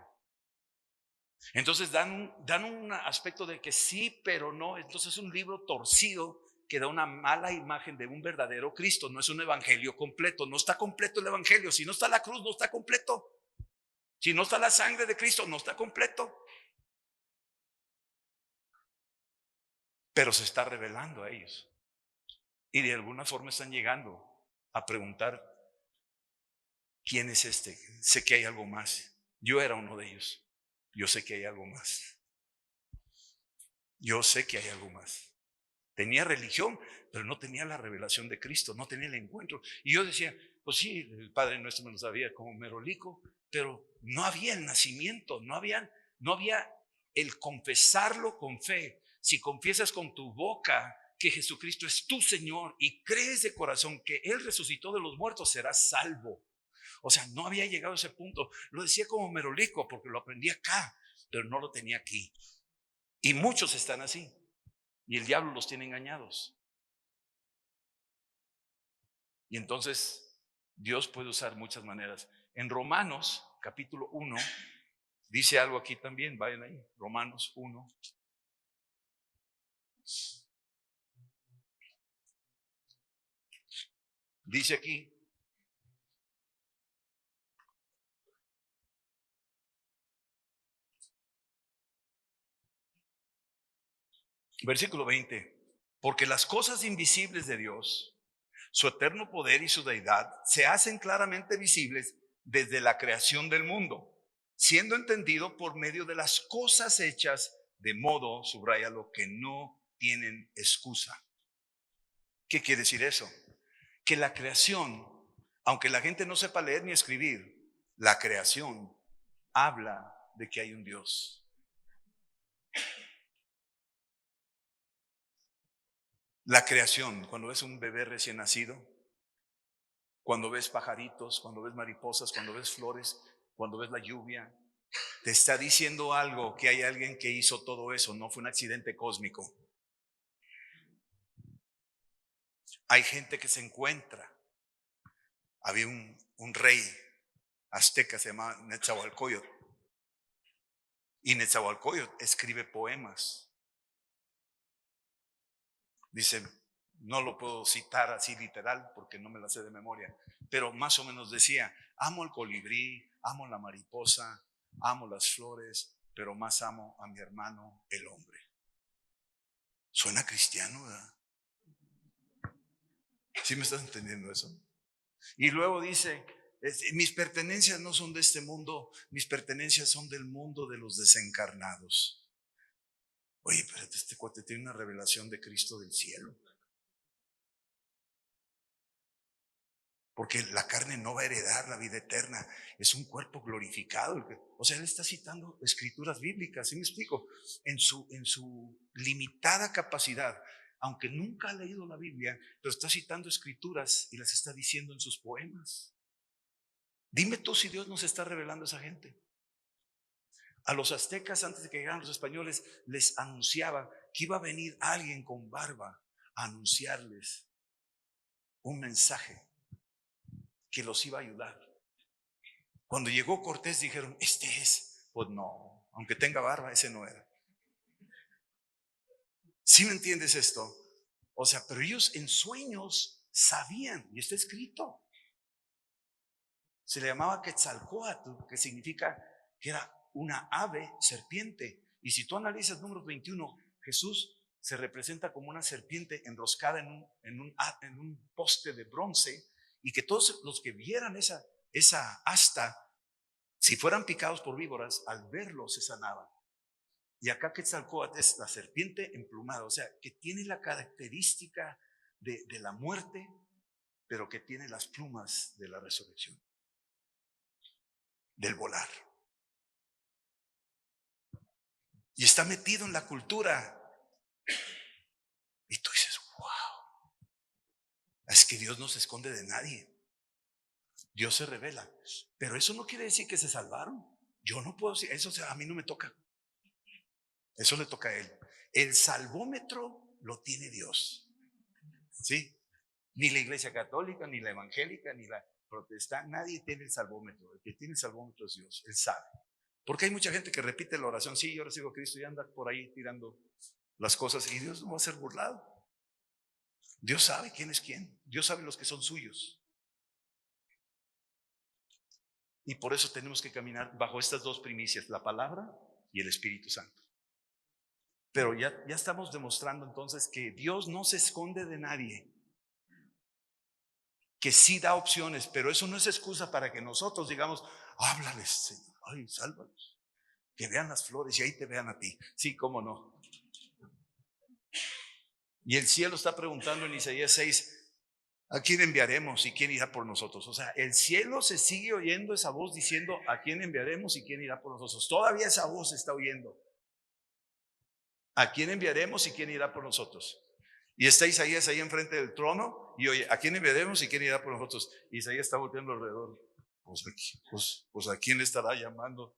Entonces dan un aspecto de que sí, pero no. Entonces es un libro torcido que da una mala imagen de un verdadero Cristo. No es un evangelio completo. No está completo el evangelio. Si no está la cruz, no está completo. Si no está la sangre de Cristo, no está completo. Pero se está revelando a ellos. Y de alguna forma están llegando a preguntar, ¿quién es este? Sé que hay algo más. Yo era uno de ellos. Yo sé que hay algo más. Yo sé que hay algo más. Tenía religión, pero no tenía la revelación de Cristo, no tenía el encuentro. Y yo decía, pues sí, el Padre Nuestro me lo sabía como merolico, pero no había el nacimiento, no había el confesarlo con fe. Si confiesas con tu boca que Jesucristo es tu Señor y crees de corazón que Él resucitó de los muertos, serás salvo. O sea, no había llegado a ese punto. Lo decía como merolico porque lo aprendí acá, pero no lo tenía aquí. Y muchos están así. Y el diablo los tiene engañados. Y entonces Dios puede usar muchas maneras. En Romanos capítulo 1 dice algo aquí también, vayan ahí, Romanos 1. Dice aquí, versículo 20, porque las cosas invisibles de Dios, su eterno poder y su deidad, se hacen claramente visibles desde la creación del mundo, siendo entendido por medio de las cosas hechas, de modo, subraya lo que no tienen excusa. ¿Qué quiere decir eso? Que la creación, aunque la gente no sepa leer ni escribir, la creación habla de que hay un Dios. La creación, cuando ves un bebé recién nacido, cuando ves pajaritos, cuando ves mariposas, cuando ves flores, cuando ves la lluvia, te está diciendo algo, que hay alguien que hizo todo eso, no fue un accidente cósmico. Hay gente que se encuentra. Había un rey azteca, se llamaba Netzahualcóyotl, y Netzahualcóyotl escribe poemas. Dice, no lo puedo citar así literal porque no me la sé de memoria, pero más o menos decía, amo el colibrí, amo la mariposa, amo las flores, pero más amo a mi hermano el hombre. Suena cristiano, ¿verdad? ¿Sí me estás entendiendo eso? Y luego dice, mis pertenencias no son de este mundo, mis pertenencias son del mundo de los desencarnados. Oye, espérate, este cuate tiene una revelación de Cristo del cielo. Porque la carne no va a heredar la vida eterna, es un cuerpo glorificado. O sea, él está citando escrituras bíblicas, ¿sí me explico? En su limitada capacidad, aunque nunca ha leído la Biblia, pero está citando escrituras y las está diciendo en sus poemas. Dime tú si Dios nos está revelando a esa gente. A los aztecas, antes de que llegaran los españoles, les anunciaba que iba a venir alguien con barba a anunciarles un mensaje que los iba a ayudar. Cuando llegó Cortés dijeron, este es. Pues no, aunque tenga barba, ese no era. ¿Sí me entiendes esto? O sea, pero ellos en sueños sabían, y está escrito. Se le llamaba Quetzalcóatl, que significa que era una ave serpiente. Y si tú analizas Números 21, Jesús se representa como una serpiente enroscada en un poste de bronce, y que todos los que vieran esa asta, si fueran picados por víboras, al verlo se sanaban. Y acá Quetzalcóatl es la serpiente emplumada, o sea, que tiene la característica de la muerte, pero que tiene las plumas de la resurrección, del volar. Y está metido en la cultura. Y tú dices, wow, es que Dios no se esconde de nadie. Dios se revela. Pero eso no quiere decir que se salvaron. Yo no puedo decir, eso a mí no me toca. Eso le toca a Él. El salvómetro lo tiene Dios. ¿Sí? Ni la iglesia católica, ni la evangélica, ni la protestante, nadie tiene el salvómetro. El que tiene el salvómetro es Dios, Él sabe. Porque hay mucha gente que repite la oración, sí, yo recibo a Cristo, y anda por ahí tirando las cosas, y Dios no va a ser burlado. Dios sabe quién es quién, Dios sabe los que son suyos. Y por eso tenemos que caminar bajo estas dos primicias, la palabra y el Espíritu Santo. Pero ya estamos demostrando entonces que Dios no se esconde de nadie, que sí da opciones, pero eso no es excusa para que nosotros digamos, háblales, Señor, ay, sálvalos, que vean las flores y ahí te vean a ti. Sí, cómo no. Y el cielo está preguntando en Isaías 6, ¿a quién enviaremos y quién irá por nosotros? O sea, el cielo se sigue oyendo esa voz diciendo, ¿a quién enviaremos y quién irá por nosotros? Todavía esa voz se está oyendo. ¿A quién enviaremos y quién irá por nosotros? Y está Isaías ahí enfrente del trono y oye, ¿a quién enviaremos y quién irá por nosotros? Y Isaías está volteando alrededor. Pues ¿a quién le estará llamando?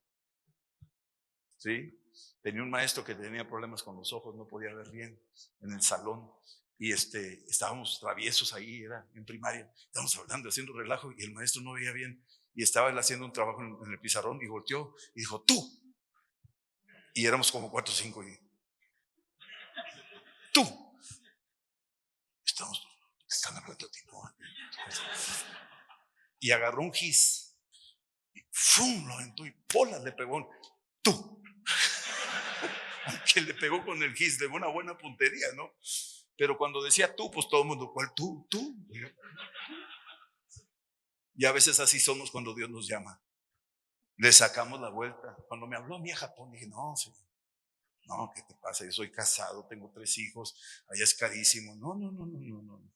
¿Sí? Tenía un maestro que tenía problemas con los ojos, no podía ver bien en el salón. Y estábamos traviesos ahí, era en primaria. Estábamos hablando, haciendo relajo y el maestro no veía bien. Y estaba él haciendo un trabajo en el pizarrón y volteó y dijo, tú. Y éramos como 4 o 5 y tú. Están hablando de ti, no. y agarró un gis, y ¡fum! Lo aventó y ¡pola! Le pegó. ¡Tú! Que le pegó con el gis de una buena puntería, ¿no? Pero cuando decía tú, pues todo el mundo, ¿cuál tú? Tú. Y a veces así somos cuando Dios nos llama. Le sacamos la vuelta. Cuando me habló mi Japón, dije, no, señor, no, ¿qué te pasa? Yo soy casado, tengo 3 hijos, allá es carísimo. No, no, no, no, no, no.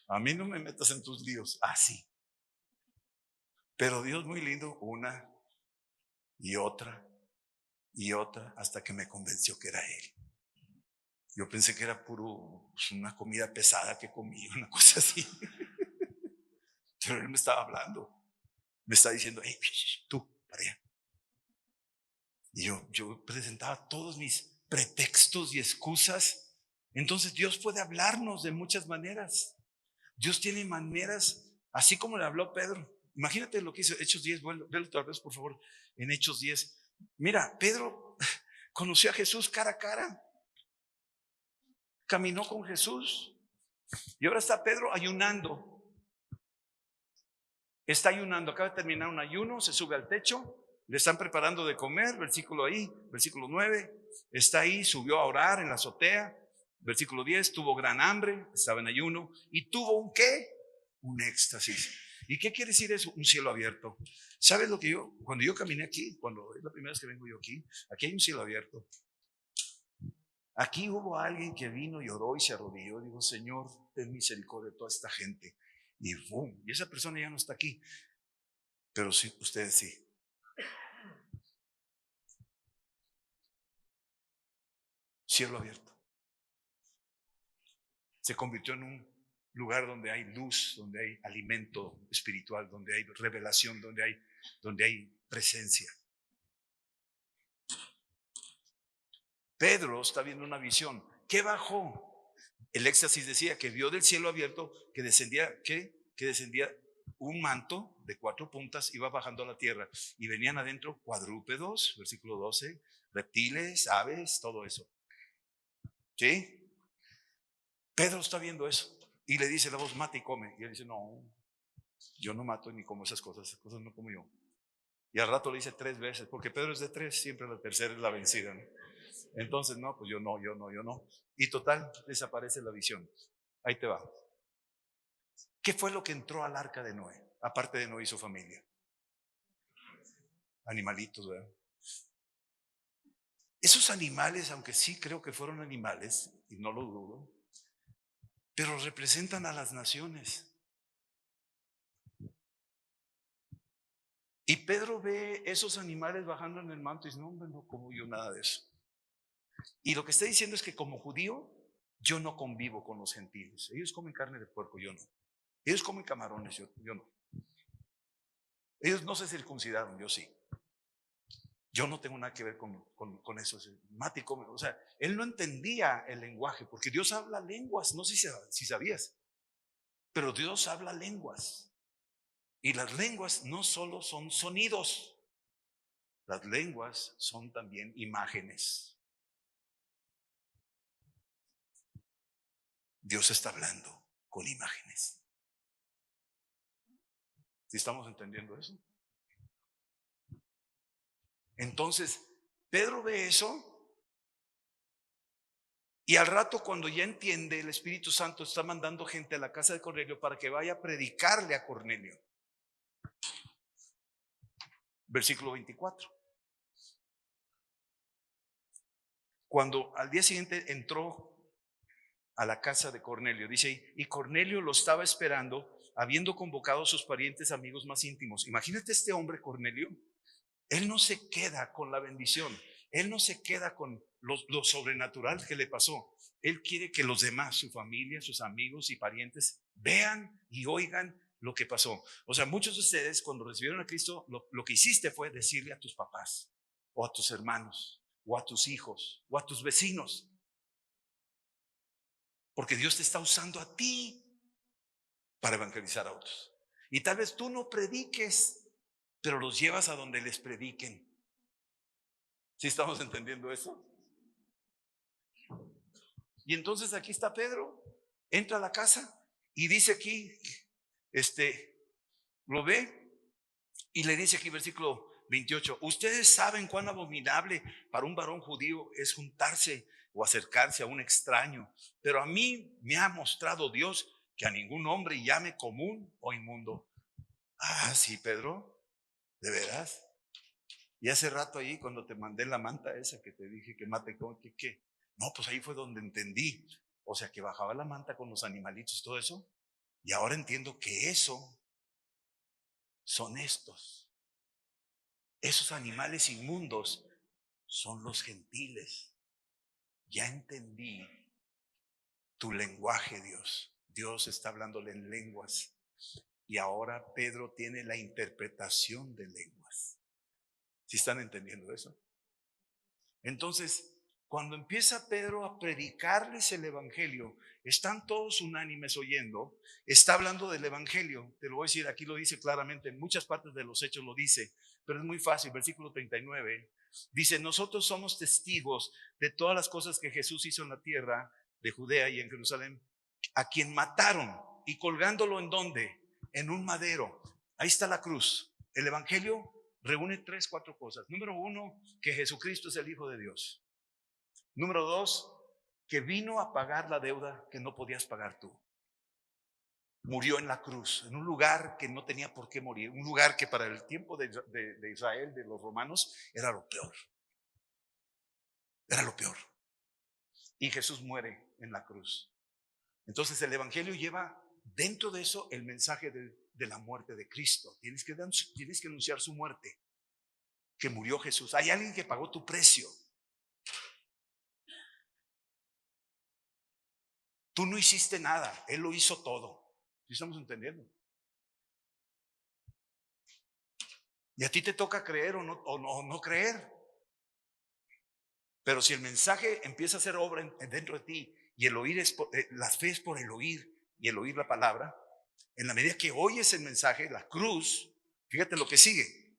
A mí no me metas en tus líos. Así. Pero Dios muy lindo, una y otra y otra, hasta que me convenció que era Él. Yo pensé que era puro, pues, una comida pesada que comí, una cosa así. Pero Él me estaba hablando. Me está diciendo, hey, tú, para allá. Y yo presentaba todos mis pretextos y excusas. Entonces Dios puede hablarnos de muchas maneras. Dios tiene maneras, así como le habló Pedro. Imagínate lo que hizo Hechos 10, velo otra vez por favor, en Hechos 10. Mira, Pedro conoció a Jesús cara a cara, caminó con Jesús y ahora está Pedro ayunando. Está ayunando, acaba de terminar un ayuno, se sube al techo, le están preparando de comer, versículo 9, está ahí, subió a orar en la azotea, versículo 10, tuvo gran hambre, estaba en ayuno y tuvo un ¿qué? Un éxtasis. ¿Y qué quiere decir eso? Un cielo abierto. ¿Sabes lo que cuando yo caminé aquí, cuando es la primera vez que vengo yo aquí hay un cielo abierto. Aquí hubo alguien que vino y oró y se arrodilló y dijo, Señor, ten misericordia de toda esta gente. Y boom, y esa persona ya no está aquí. Pero sí, ustedes sí. Cielo abierto. Se convirtió en un lugar donde hay luz, donde hay alimento espiritual, donde hay revelación, donde hay presencia. Pedro está viendo una visión. ¿Qué bajó? El éxtasis decía que vio del cielo abierto que descendía, ¿qué? Que descendía un manto de 4 puntas, iba bajando a la tierra y venían adentro cuadrúpedos, versículo 12, reptiles, aves, todo eso. ¿Sí? Pedro está viendo eso y le dice la voz, mata y come. Y él dice, no, yo no mato ni como esas cosas no como yo. Y al rato le dice 3 veces, porque Pedro es de 3, siempre la tercera es la vencida, ¿no? Entonces, no, pues yo no. Y total, desaparece la visión. Ahí te va. ¿Qué fue lo que entró al arca de Noé? Aparte de Noé y su familia. Animalitos, ¿verdad? Esos animales, aunque sí creo que fueron animales, y no lo dudo, pero representan a las naciones. Y Pedro ve esos animales bajando en el manto y dice, no, hombre, no como yo nada de eso. Y lo que está diciendo es que como judío, yo no convivo con los gentiles. Ellos comen carne de puerco, yo no. Ellos comen camarones, yo no. Ellos no se circuncidaron, yo sí. Yo no tengo nada que ver con eso. Mate y come. O sea, él no entendía el lenguaje, porque Dios habla lenguas. No sé si sabías, pero Dios habla lenguas. Y las lenguas no solo son sonidos, las lenguas son también imágenes. Dios está hablando con imágenes. ¿Sí estamos entendiendo eso? Entonces, Pedro ve eso y al rato cuando ya entiende, el Espíritu Santo está mandando gente a la casa de Cornelio para que vaya a predicarle a Cornelio. Versículo 24. Cuando al día siguiente entró a la casa de Cornelio, dice, y Cornelio lo estaba esperando, habiendo convocado a sus parientes, amigos más íntimos. Imagínate este hombre, Cornelio. Él no se queda con la bendición. Él no se queda con lo sobrenatural que le pasó. Él quiere que los demás, su familia, sus amigos y parientes, vean y oigan lo que pasó. O sea, muchos de ustedes cuando recibieron a Cristo, lo que hiciste fue decirle a tus papás, o a tus hermanos, o a tus hijos, o a tus vecinos. Porque Dios te está usando a ti para evangelizar a otros. Y tal vez tú no prediques, pero los llevas a donde les prediquen. ¿Sí estamos entendiendo eso? Y entonces aquí está Pedro, entra a la casa y dice aquí, Lo ve y le dice aquí versículo 28, ustedes saben cuán abominable para un varón judío es juntarse o acercarse a un extraño, pero a mí me ha mostrado Dios que a ningún hombre llame común o inmundo. Ah, sí, Pedro, ¿de veras? Y hace rato ahí cuando te mandé la manta esa que te dije que mate con ¿qué? No, pues ahí fue donde entendí. O sea, que bajaba la manta con los animalitos y todo eso. Y ahora entiendo que eso son estos. Esos animales inmundos son los gentiles. Ya entendí tu lenguaje, Dios. Dios está hablándole en lenguas. Y ahora Pedro tiene la interpretación de lenguas. ¿Sí están entendiendo eso? Entonces, cuando empieza Pedro a predicarles el evangelio, están todos unánimes oyendo, está hablando del evangelio. Te lo voy a decir, aquí lo dice claramente, en muchas partes de los hechos lo dice, pero es muy fácil. Versículo 39 dice: nosotros somos testigos de todas las cosas que Jesús hizo en la tierra de Judea y en Jerusalén, a quien mataron y colgándolo en donde, en un madero. Ahí está la cruz. El evangelio reúne 4 cosas. Número 1, que Jesucristo es el Hijo de Dios. Número 2, que vino a pagar la deuda que no podías pagar tú. Murió en la cruz, en un lugar que no tenía por qué morir, un lugar que para el tiempo de Israel, de los romanos, era lo peor. Era lo peor. Y Jesús muere en la cruz. Entonces el evangelio lleva dentro de eso el mensaje de la muerte de Cristo. Tienes que anunciar su muerte, que murió Jesús. Hay alguien que pagó tu precio. Tú no hiciste nada, Él lo hizo todo. ¿Sí estamos entendiendo? Y a ti te toca creer o no creer. Pero si el mensaje empieza a hacer obra dentro de ti, y el oír la fe es por el oír, y el oír la palabra, en la medida que oyes el mensaje, la cruz, fíjate lo que sigue.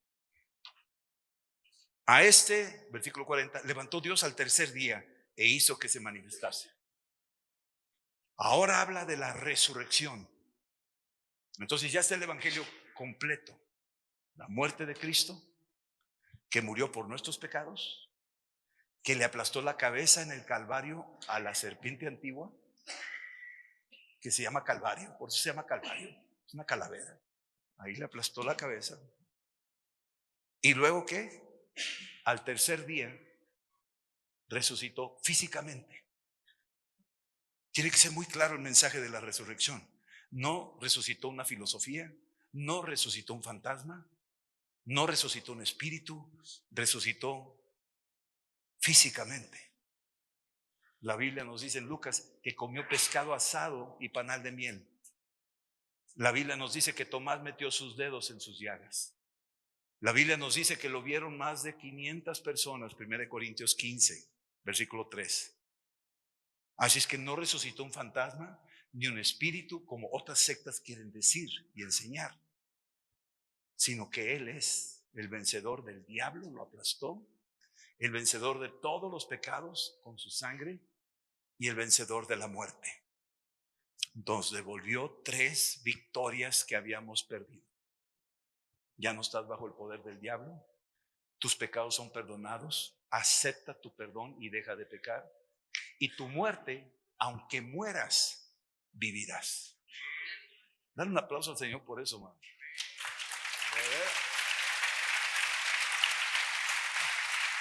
A este, versículo 40, levantó Dios al tercer día e hizo que se manifestase. Ahora habla de la resurrección. Entonces ya está el evangelio completo. La muerte de Cristo, que murió por nuestros pecados, que le aplastó la cabeza en el Calvario a la serpiente antigua, que se llama Calvario, por eso se llama Calvario, es una calavera. Ahí le aplastó la cabeza. Y luego que al tercer día resucitó físicamente. Tiene que ser muy claro el mensaje de la resurrección. No resucitó una filosofía, no resucitó un fantasma, no resucitó un espíritu, resucitó físicamente. La Biblia nos dice en Lucas que comió pescado asado y panal de miel. La Biblia nos dice que Tomás metió sus dedos en sus llagas. La Biblia nos dice que lo vieron más de 500 personas, 1 Corintios 15, versículo 3. Así es que no resucitó un fantasma ni un espíritu como otras sectas quieren decir y enseñar, sino que Él es el vencedor del diablo, lo aplastó, el vencedor de todos los pecados con su sangre y el vencedor de la muerte. Entonces devolvió 3 victorias que habíamos perdido. Ya no estás bajo el poder del diablo, tus pecados son perdonados, acepta tu perdón y deja de pecar. Y tu muerte, aunque mueras, vivirás. Dale un aplauso al Señor por eso, man.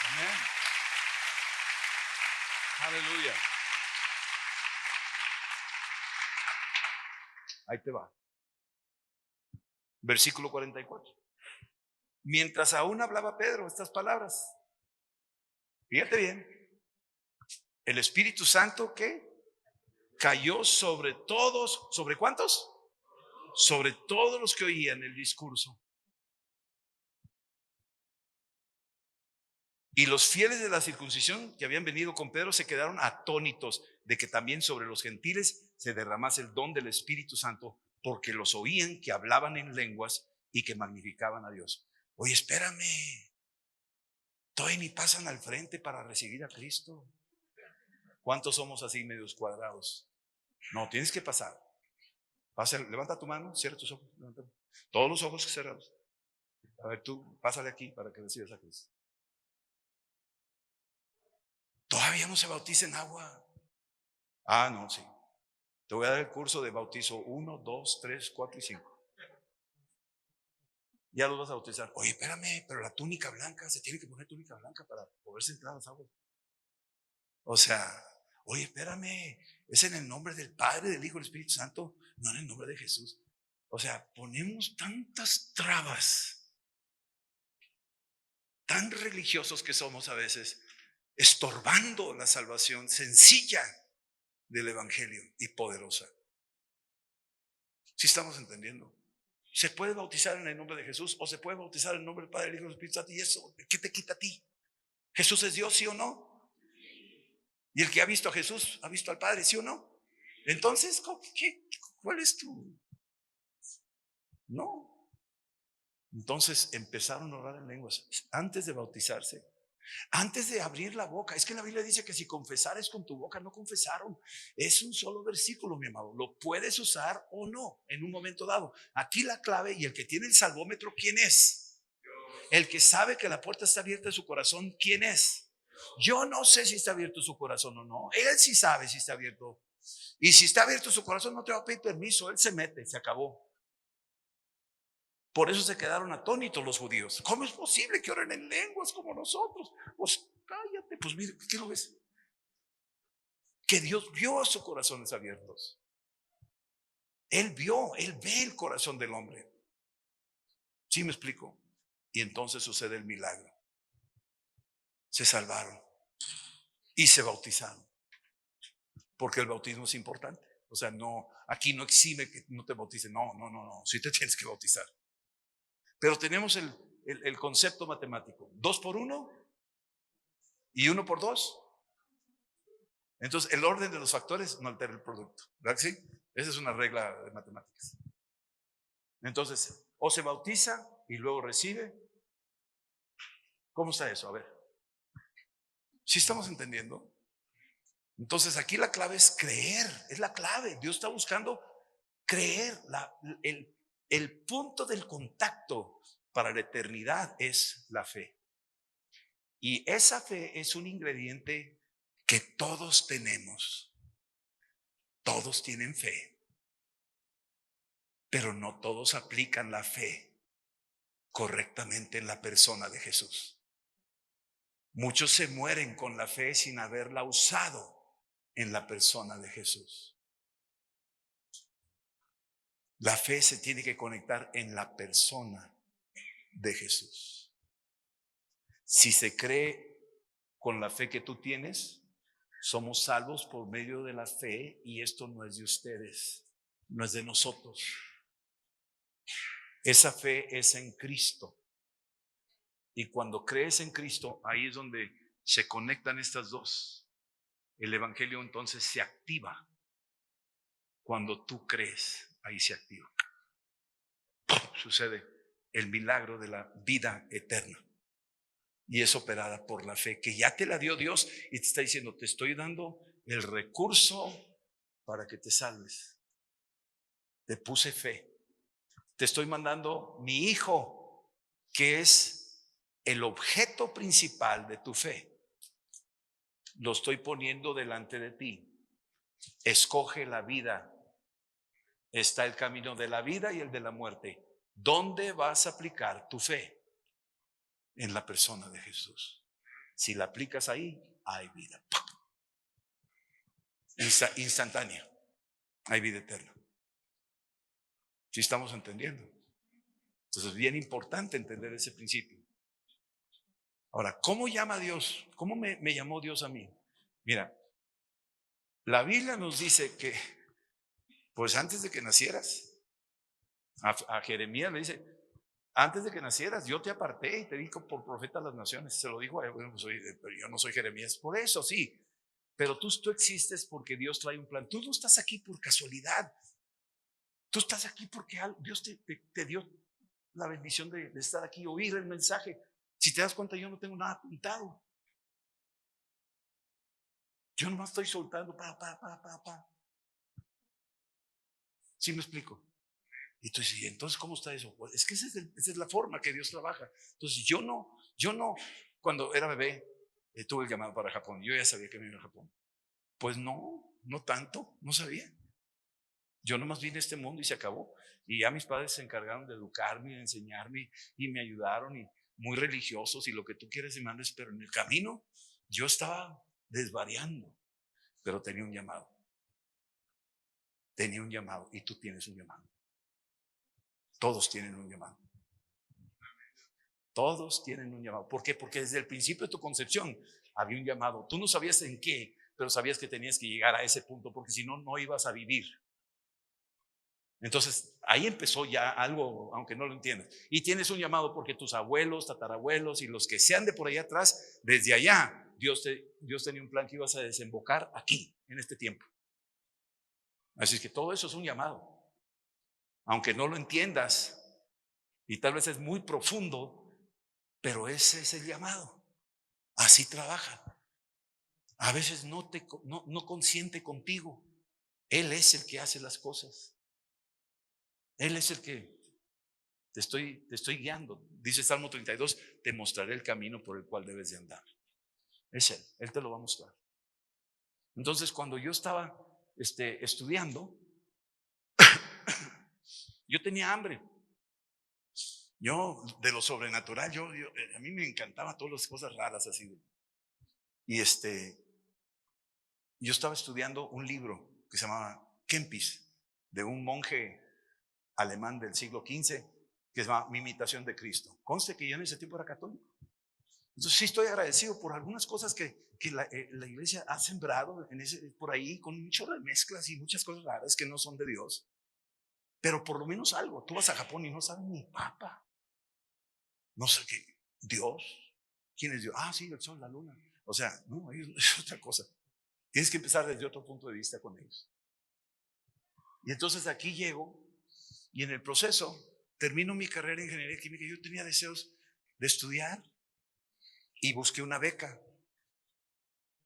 Amén. Aleluya. Ahí te va. Versículo 44. Mientras aún hablaba Pedro estas palabras, fíjate bien, el Espíritu Santo, ¿qué? Cayó sobre todos. ¿Sobre cuántos? Sobre todos los que oían el discurso. Y los fieles de la circuncisión que habían venido con Pedro se quedaron atónitos de que también sobre los gentiles se derramase el don del Espíritu Santo, porque los oían que hablaban en lenguas y que magnificaban a Dios. Oye, espérame, todavía ni pasan al frente para recibir a Cristo. ¿Cuántos somos así medios cuadrados? No, tienes que pasar. Levanta tu mano, cierra tus ojos. Levántalo. Todos los ojos cerrados. A ver, tú, pásale aquí para que recibas a Cristo. Todavía no se bautiza en agua. Ah, no, sí. Te voy a dar el curso de bautizo 1, 2, 3, 4 y 5. Ya los vas a bautizar. Oye, espérame, pero la túnica blanca, se tiene que poner túnica blanca para poderse entrar a las aguas. O sea, oye, espérame, es en el nombre del Padre, del Hijo y del Espíritu Santo, no en el nombre de Jesús. O sea, ponemos tantas trabas, tan religiosos que somos a veces, estorbando la salvación sencilla del Evangelio y poderosa. ¿Sí estamos entendiendo? Se puede bautizar en el nombre de Jesús o se puede bautizar en el nombre del Padre, del Hijo y del Espíritu Santo. ¿Y eso qué te quita a ti? ¿Jesús es Dios, sí o no? ¿Y el que ha visto a Jesús ha visto al Padre, sí o no? Entonces, ¿cuál es tu? No. Entonces empezaron a orar en lenguas antes de bautizarse, antes de abrir la boca. Es que la Biblia dice que si confesares con tu boca, no confesaron. Es un solo versículo, mi amado. Lo puedes usar o no en un momento dado. Aquí la clave, y el que tiene el salvómetro, ¿quién es? El que sabe que la puerta está abierta en su corazón, ¿quién es? Yo no sé si está abierto su corazón o no. Él sí sabe si está abierto. Y si está abierto su corazón, no te va a pedir permiso. Él se mete, se acabó. Por eso se quedaron atónitos los judíos. ¿Cómo es posible que oren en lenguas como nosotros? Pues cállate, pues mire, ¿qué lo ves? Que Dios vio a sus corazones abiertos. Él ve el corazón del hombre. ¿Sí me explico? Y entonces sucede el milagro. Se salvaron y se bautizaron. Porque el bautismo es importante. O sea, no, aquí no exime que no te bautices. No. Sí te tienes que bautizar. Pero tenemos el concepto matemático. 2 por 1 y 1 por 2. Entonces, el orden de los factores no altera el producto. ¿Verdad que sí? Esa es una regla de matemáticas. Entonces, o se bautiza y luego recibe. ¿Cómo está eso? A ver. ¿Sí estamos entendiendo? Entonces, aquí la clave es creer. Es la clave. Dios está buscando creer. El punto del contacto para la eternidad es la fe. Y esa fe es un ingrediente que todos tenemos. Todos tienen fe, pero no todos aplican la fe correctamente en la persona de Jesús. Muchos se mueren con la fe sin haberla usado en la persona de Jesús. La fe se tiene que conectar en la persona de Jesús. Si se cree con la fe que tú tienes, somos salvos por medio de la fe, y esto no es de ustedes, no es de nosotros. Esa fe es en Cristo. Y cuando crees en Cristo, ahí es donde se conectan estas dos. El evangelio entonces se activa. Cuando tú crees, ahí se activa. Sucede el milagro de la vida eterna. Y es operada por la fe, que ya te la dio Dios y te está diciendo: te estoy dando el recurso para que te salves. Te puse fe. Te estoy mandando mi hijo, que es el objeto principal de tu fe. Lo estoy poniendo delante de ti. Escoge la vida. Está el camino de la vida y el de la muerte. ¿Dónde vas a aplicar tu fe? En la persona de Jesús. Si la aplicas ahí, hay vida. Instantánea. Hay vida eterna. ¿Sí estamos entendiendo? Entonces es bien importante entender ese principio. Ahora, ¿cómo llama Dios? ¿Cómo me llamó Dios a mí? Mira, la Biblia nos dice que, pues antes de que nacieras, a Jeremías le dice: antes de que nacieras, yo te aparté y te di por profeta a las naciones. Se lo dijo a él. Bueno, pues, pero yo no soy Jeremías. Por eso sí. Pero tú existes porque Dios trae un plan. Tú no estás aquí por casualidad. Tú estás aquí porque Dios te dio la bendición de estar aquí, oír el mensaje. Si te das cuenta, yo no tengo nada apuntado. Yo nomás estoy soltando. ¿Sí me explico? Y tú dices, ¿y entonces cómo está eso? Pues es que esa es la forma que Dios trabaja. Entonces yo no, cuando era bebé, tuve el llamado para Japón. Yo ya sabía que me iba a Japón. Pues no tanto, no sabía. Yo nomás vine a este mundo y se acabó. Y ya mis padres se encargaron de educarme, de enseñarme y me ayudaron y muy religiosos y lo que tú quieras y mandes, pero en el camino yo estaba desvariando, pero tenía un llamado y tú tienes un llamado. Todos tienen un llamado. Todos tienen un llamado. ¿Por qué? Porque desde el principio de tu concepción había un llamado. Tú no sabías en qué, pero sabías que tenías que llegar a ese punto, porque si no, no ibas a vivir. Entonces, ahí empezó ya algo, aunque no lo entiendas. Y tienes un llamado porque tus abuelos, tatarabuelos y los que sean de por allá atrás, desde allá, Dios tenía un plan que ibas a desembocar aquí, en este tiempo. Así que todo eso es un llamado. Aunque no lo entiendas, y tal vez es muy profundo, pero ese es el llamado. Así trabaja. A veces no consiente contigo. Él es el que hace las cosas. Él es el que te estoy guiando. Dice Salmo 32, te mostraré el camino por el cual debes de andar. Es Él te lo va a mostrar. Entonces, cuando yo estaba estudiando, yo tenía hambre. Yo, de lo sobrenatural, a mí me encantaban todas las cosas raras así. Y yo estaba estudiando un libro que se llamaba Kempis, de un monje alemán del siglo XV, que se llama Mi imitación de Cristo. Conste que yo en ese tiempo era católico. Entonces sí estoy agradecido por algunas cosas que la iglesia ha sembrado por ahí con un chorro de mezclas y muchas cosas raras que no son de Dios. Pero por lo menos algo. Tú vas a Japón y no sabes ni papa. No sé qué. Dios. ¿Quién es Dios? Ah, sí, el sol, la luna. O sea, no, es otra cosa. Tienes que empezar desde otro punto de vista con ellos. Y entonces aquí llego y en el proceso termino mi carrera en ingeniería química. Yo tenía deseos de estudiar y busqué una beca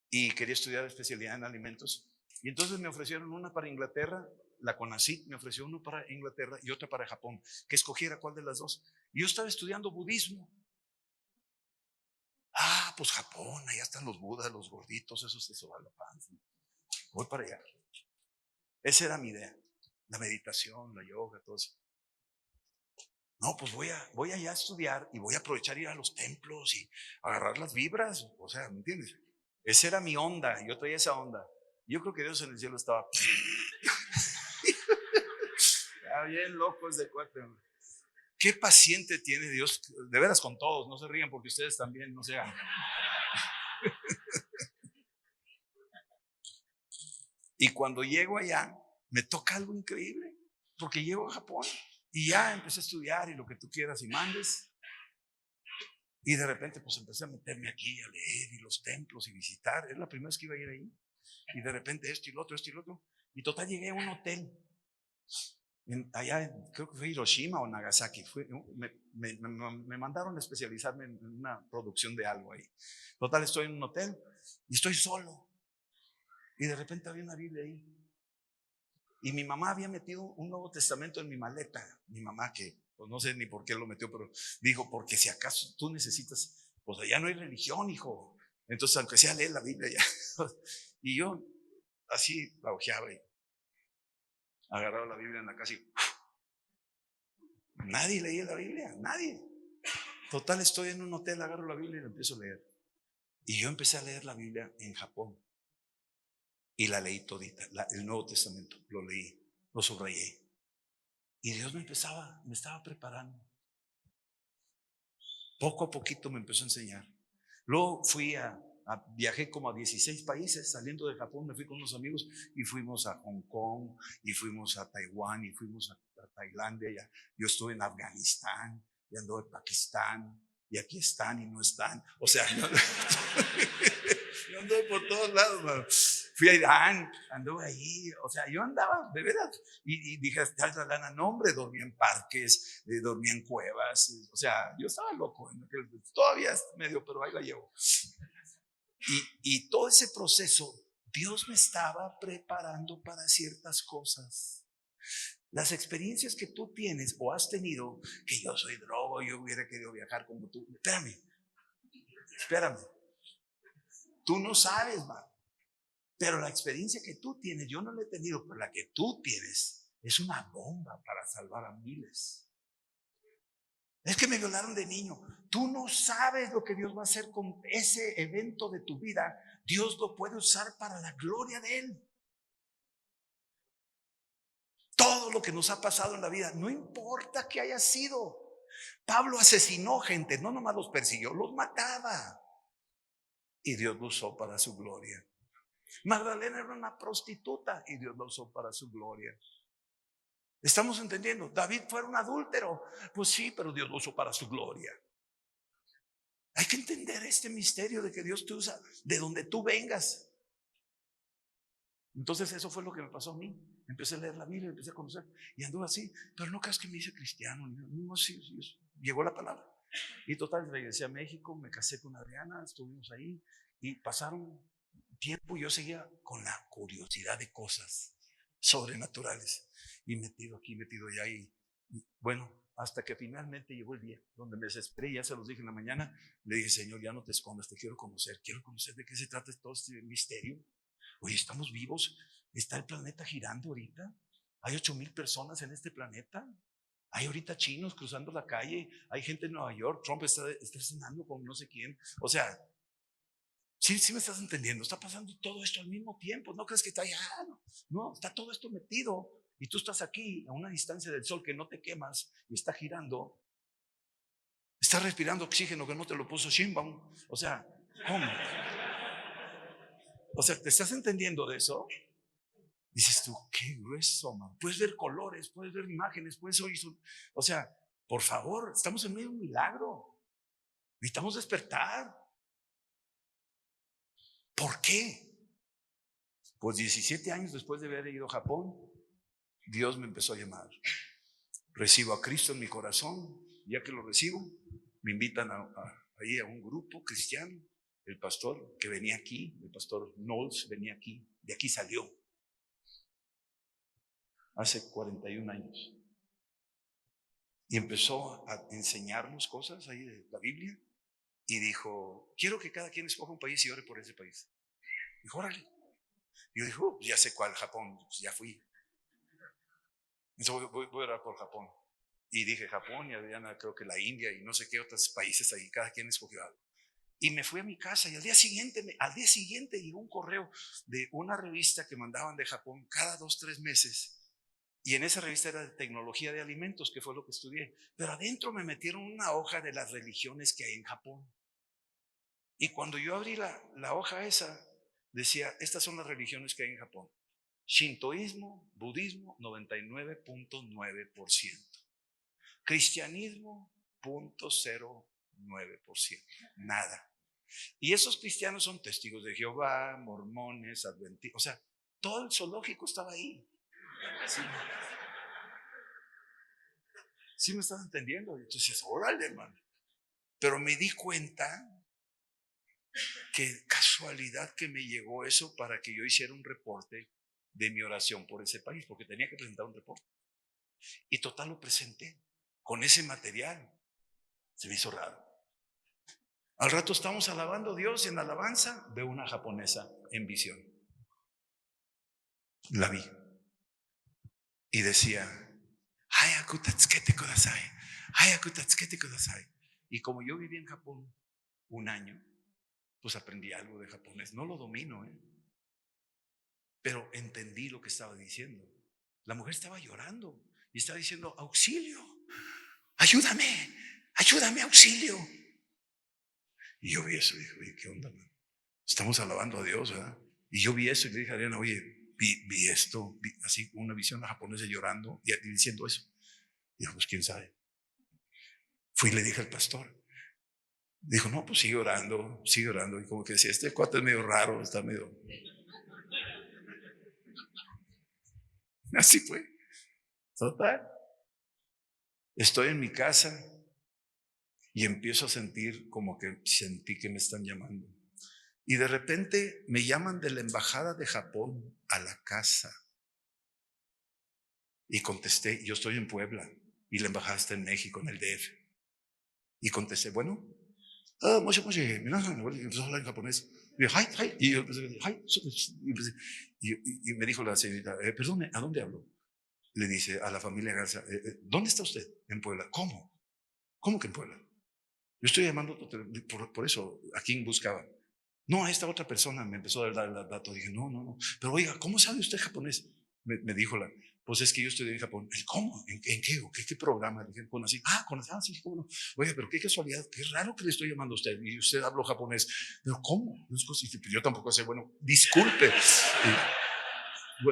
y quería estudiar especialidad en alimentos. Y entonces me ofrecieron una para Inglaterra, la CONACYT me ofreció uno para Inglaterra y otra para Japón, que escogiera cuál de las dos. Y yo estaba estudiando budismo. Ah, pues Japón, allá están los budas, los gorditos, esos de soba la panza. Voy para allá. Esa era mi idea, la meditación, la yoga, todo eso. No, pues voy allá a estudiar y voy a aprovechar ir a los templos y agarrar las vibras. O sea, ¿me entiendes? Esa era mi onda, yo traía esa onda. Yo creo que Dios en el cielo estaba bien loco ese cuate. Qué paciente tiene Dios, de veras con todos, no se rían porque ustedes también no sean. Y cuando llego allá, me toca algo increíble, porque llego a Japón y ya empecé a estudiar y lo que tú quieras y mandes. Y de repente pues empecé a meterme aquí a leer y los templos y visitar. Es la primera vez que iba a ir ahí. Y de repente esto y lo otro, esto y lo otro. Y total llegué a un hotel. Creo que fue Hiroshima o Nagasaki. Me mandaron a especializarme en una producción de algo ahí. Total, estoy en un hotel y estoy solo. Y de repente había una Biblia ahí. Y mi mamá había metido un Nuevo Testamento en mi maleta. Mi mamá, que pues no sé ni por qué lo metió, pero dijo, porque si acaso tú necesitas, pues allá no hay religión, hijo. Entonces, aunque sea leer la Biblia ya. Y yo así la ojeaba y agarraba la Biblia en la casa y nadie leía la Biblia, nadie. Total, estoy en un hotel, agarro la Biblia y la empiezo a leer. Y yo empecé a leer la Biblia en Japón. Y la leí todita, el Nuevo Testamento, lo leí, lo subrayé. Y Dios me estaba preparando. Poco a poquito me empezó a enseñar. Luego viajé como a 16 países, saliendo de Japón me fui con unos amigos y fuimos a Hong Kong y fuimos a Taiwán y fuimos a Tailandia. Yo estuve en Afganistán y anduve en Pakistán y aquí están y no están. O sea, yo anduve por todos lados, mano. Fui a Irán, anduve ahí, o sea, yo andaba, de verdad. Y dije, hasta lana, no, hombre, dormía en parques, dormía en cuevas, o sea, yo estaba loco, todavía es medio, pero ahí la llevo. Y todo ese proceso, Dios me estaba preparando para ciertas cosas. Las experiencias que tú tienes o has tenido, que yo soy drogo, yo hubiera querido viajar como tú. Espérame. Tú no sabes, man. Pero la experiencia que tú tienes, yo no la he tenido, pero la que tú tienes es una bomba para salvar a miles. Es que me violaron de niño. Tú no sabes lo que Dios va a hacer con ese evento de tu vida. Dios lo puede usar para la gloria de Él. Todo lo que nos ha pasado en la vida, no importa que haya sido. Pablo asesinó gente, no nomás los persiguió, los mataba. Y Dios lo usó para su gloria. Magdalena era una prostituta y Dios lo usó para su gloria. ¿Estamos entendiendo? David fue un adúltero. Pues sí, pero Dios lo usó para su gloria. Hay que entender este misterio de que Dios te usa de donde tú vengas. Entonces eso fue lo que me pasó a mí. Empecé a leer la Biblia, empecé a conocer y anduve así. Pero no creas que me hice cristiano. No, sí, llegó la palabra. Y total, regresé a México, me casé con Adriana, estuvimos ahí y pasaron tiempo y yo seguía con la curiosidad de cosas sobrenaturales. Y metido aquí, metido allá. Y bueno, hasta que finalmente llegó el día donde me desesperé, ya se los dije en la mañana. Le dije: Señor, ya no te escondas, te quiero conocer de qué se trata todo este misterio. Oye, estamos vivos, está el planeta girando ahorita, hay 8,000 personas en este planeta, hay ahorita chinos cruzando la calle, hay gente en Nueva York, Trump está cenando con no sé quién. O sea, sí me estás entendiendo, está pasando todo esto al mismo tiempo. No crees que está allá, no, está todo esto metido y tú estás aquí a una distancia del sol que no te quemas y está girando. Estás respirando oxígeno que no te lo puso Sheinbaum. O sea, ¿cómo? O sea, ¿te estás entendiendo de eso? Dices tú, qué grueso, man. Puedes ver colores, puedes ver imágenes, puedes oír. O sea, por favor, estamos en medio de un milagro. Necesitamos despertar. ¿Por qué? Pues 17 años después de haber ido a Japón, Dios me empezó a llamar. Recibo a Cristo en mi corazón. Ya que lo recibo, me invitan ahí a un grupo cristiano. El pastor que venía aquí, el pastor Knowles, venía aquí. De aquí salió. Hace 41 años. Y empezó a enseñarnos cosas ahí de la Biblia. Y dijo: quiero que cada quien escoja un país y ore por ese país. Dijo: órale. Yo dije: ya sé cuál, Japón, pues ya fui. Entonces voy a orar por Japón. Y dije Japón y Adriana, creo que la India y no sé qué otros países ahí, cada quien escogió algo. Y me fui a mi casa y al día siguiente llegó un correo de una revista que mandaban de Japón cada 2-3 meses. Y en esa revista era de tecnología de alimentos, que fue lo que estudié. Pero adentro me metieron una hoja de las religiones que hay en Japón. Y cuando yo abrí la hoja esa, decía: estas son las religiones que hay en Japón. Shintoísmo, budismo, 99.9%. Cristianismo, 0.09%. Nada. Y esos cristianos son testigos de Jehová, mormones, adventistas. O sea, todo el zoológico estaba ahí. Sí. ¿Sí me estás entendiendo? Entonces, órale, hermano. Pero me di cuenta que casualidad que me llegó eso para que yo hiciera un reporte de mi oración por ese país, porque tenía que presentar un reporte. Y total lo presenté con ese material. Se me hizo raro. Al rato estamos alabando a Dios y en alabanza veo una japonesa en visión. La vi. Y decía: Hayaku tatsukete kudasai, hayaku tatsukete kudasai. Y como yo viví en Japón un año, pues aprendí algo de japonés. No lo domino, pero entendí lo que estaba diciendo. La mujer estaba llorando y estaba diciendo: auxilio, ayúdame, ayúdame, auxilio. Y yo vi eso y dije: oye, ¿qué onda, man? Estamos alabando a Dios, ¿verdad? Y yo vi eso y le dije a Ariana: oye, vi esto, así una visión japonesa llorando y diciendo eso. Y dijo: pues quién sabe. Fui y le dije al pastor. Dijo: no, pues sigue orando, sigue orando. Y como que decía: este cuate es medio raro, está medio. Así fue. Total. Estoy en mi casa y empiezo a sentir como que sentí que me están llamando. Y de repente me llaman de la embajada de Japón a la casa. Y contesté, yo estoy en Puebla y la embajada está en México, en el DF. Y contesté, bueno, y empezó a hablar en japonés. Y, hi, hi, y yo empecé, hi, y me dijo la señorita, perdone, ¿a dónde hablo? Le dice a la familia Garza, ¿dónde está usted? En Puebla. ¿Cómo? ¿Cómo que en Puebla? Yo estoy llamando por eso, ¿a quién buscaba? No, a esta otra persona me empezó a dar el dato. Dije, no. Pero oiga, ¿cómo sabe usted japonés? Me dijo pues es que yo estudié en Japón. ¿Cómo? ¿En qué? ¿Qué programa? Dije, con así. Sí, cómo no. Oiga, pero qué casualidad, qué raro que le estoy llamando a usted. Y usted habló japonés. Pero ¿cómo? Y yo tampoco sé, bueno, disculpe.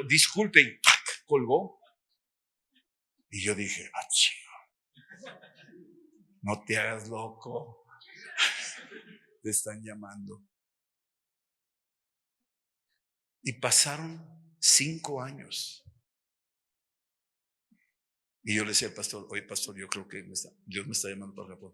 Disculpe. Y ¡tac! Colgó. Y yo dije, no te hagas loco. Te están llamando. Y pasaron 5 años. Y yo le decía al pastor, oye pastor, yo creo que Dios me está llamando para Japón.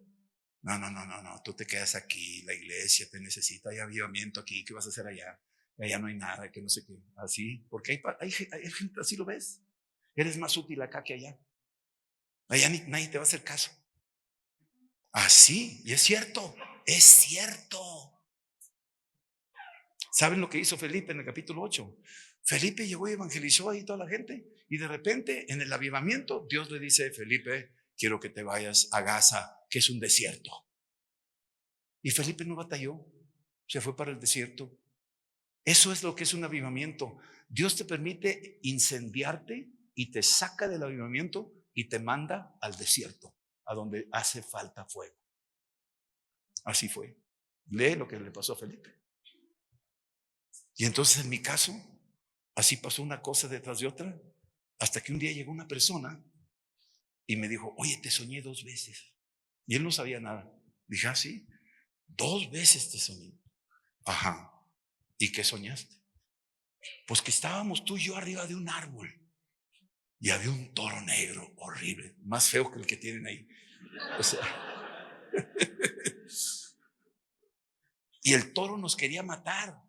No, tú te quedas aquí, la iglesia te necesita, hay avivamiento aquí, ¿qué vas a hacer allá? Allá no hay nada, que no sé qué. Así, porque hay gente, así lo ves. Eres más útil acá que allá. Allá nadie te va a hacer caso. Así, y es cierto, es cierto. ¿Saben lo que hizo Felipe en el capítulo 8? Felipe llegó y evangelizó ahí toda la gente. Y de repente, en el avivamiento, Dios le dice, Felipe, quiero que te vayas a Gaza, que es un desierto. Y Felipe no batalló, se fue para el desierto. Eso es lo que es un avivamiento. Dios te permite incendiarte y te saca del avivamiento y te manda al desierto, a donde hace falta fuego. Así fue. Lee lo que le pasó a Felipe. Y entonces en mi caso, así pasó una cosa detrás de otra, hasta que un día llegó una persona y me dijo, oye, te soñé 2 veces. Y él no sabía nada. Dije, sí, 2 veces te soñé. Ajá. ¿Y qué soñaste? Pues que estábamos tú y yo arriba de un árbol y había un toro negro horrible, más feo que el que tienen ahí. O sea, y el toro nos quería matar.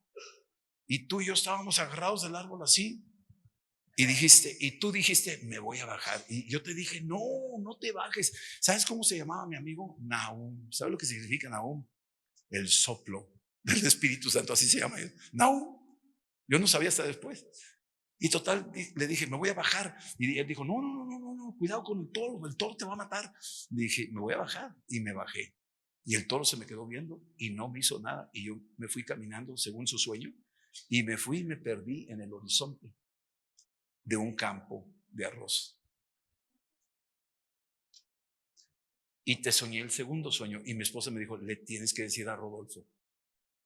Y tú y yo estábamos agarrados del árbol así. Y tú dijiste, me voy a bajar. Y yo te dije, no te bajes. ¿Sabes cómo se llamaba mi amigo? Nahum. ¿Sabes lo que significa Nahum? El soplo del Espíritu Santo, así se llama. Nahum. Yo no sabía hasta después. Y total, le dije, me voy a bajar. Y él dijo, no, cuidado con el toro te va a matar. Le dije, me voy a bajar. Y me bajé. Y el toro se me quedó viendo y no me hizo nada. Y yo me fui caminando según su sueño. Y me fui y me perdí en el horizonte de un campo de arroz. Y te soñé el segundo sueño. Y mi esposa me dijo, le tienes que decir a Rodolfo,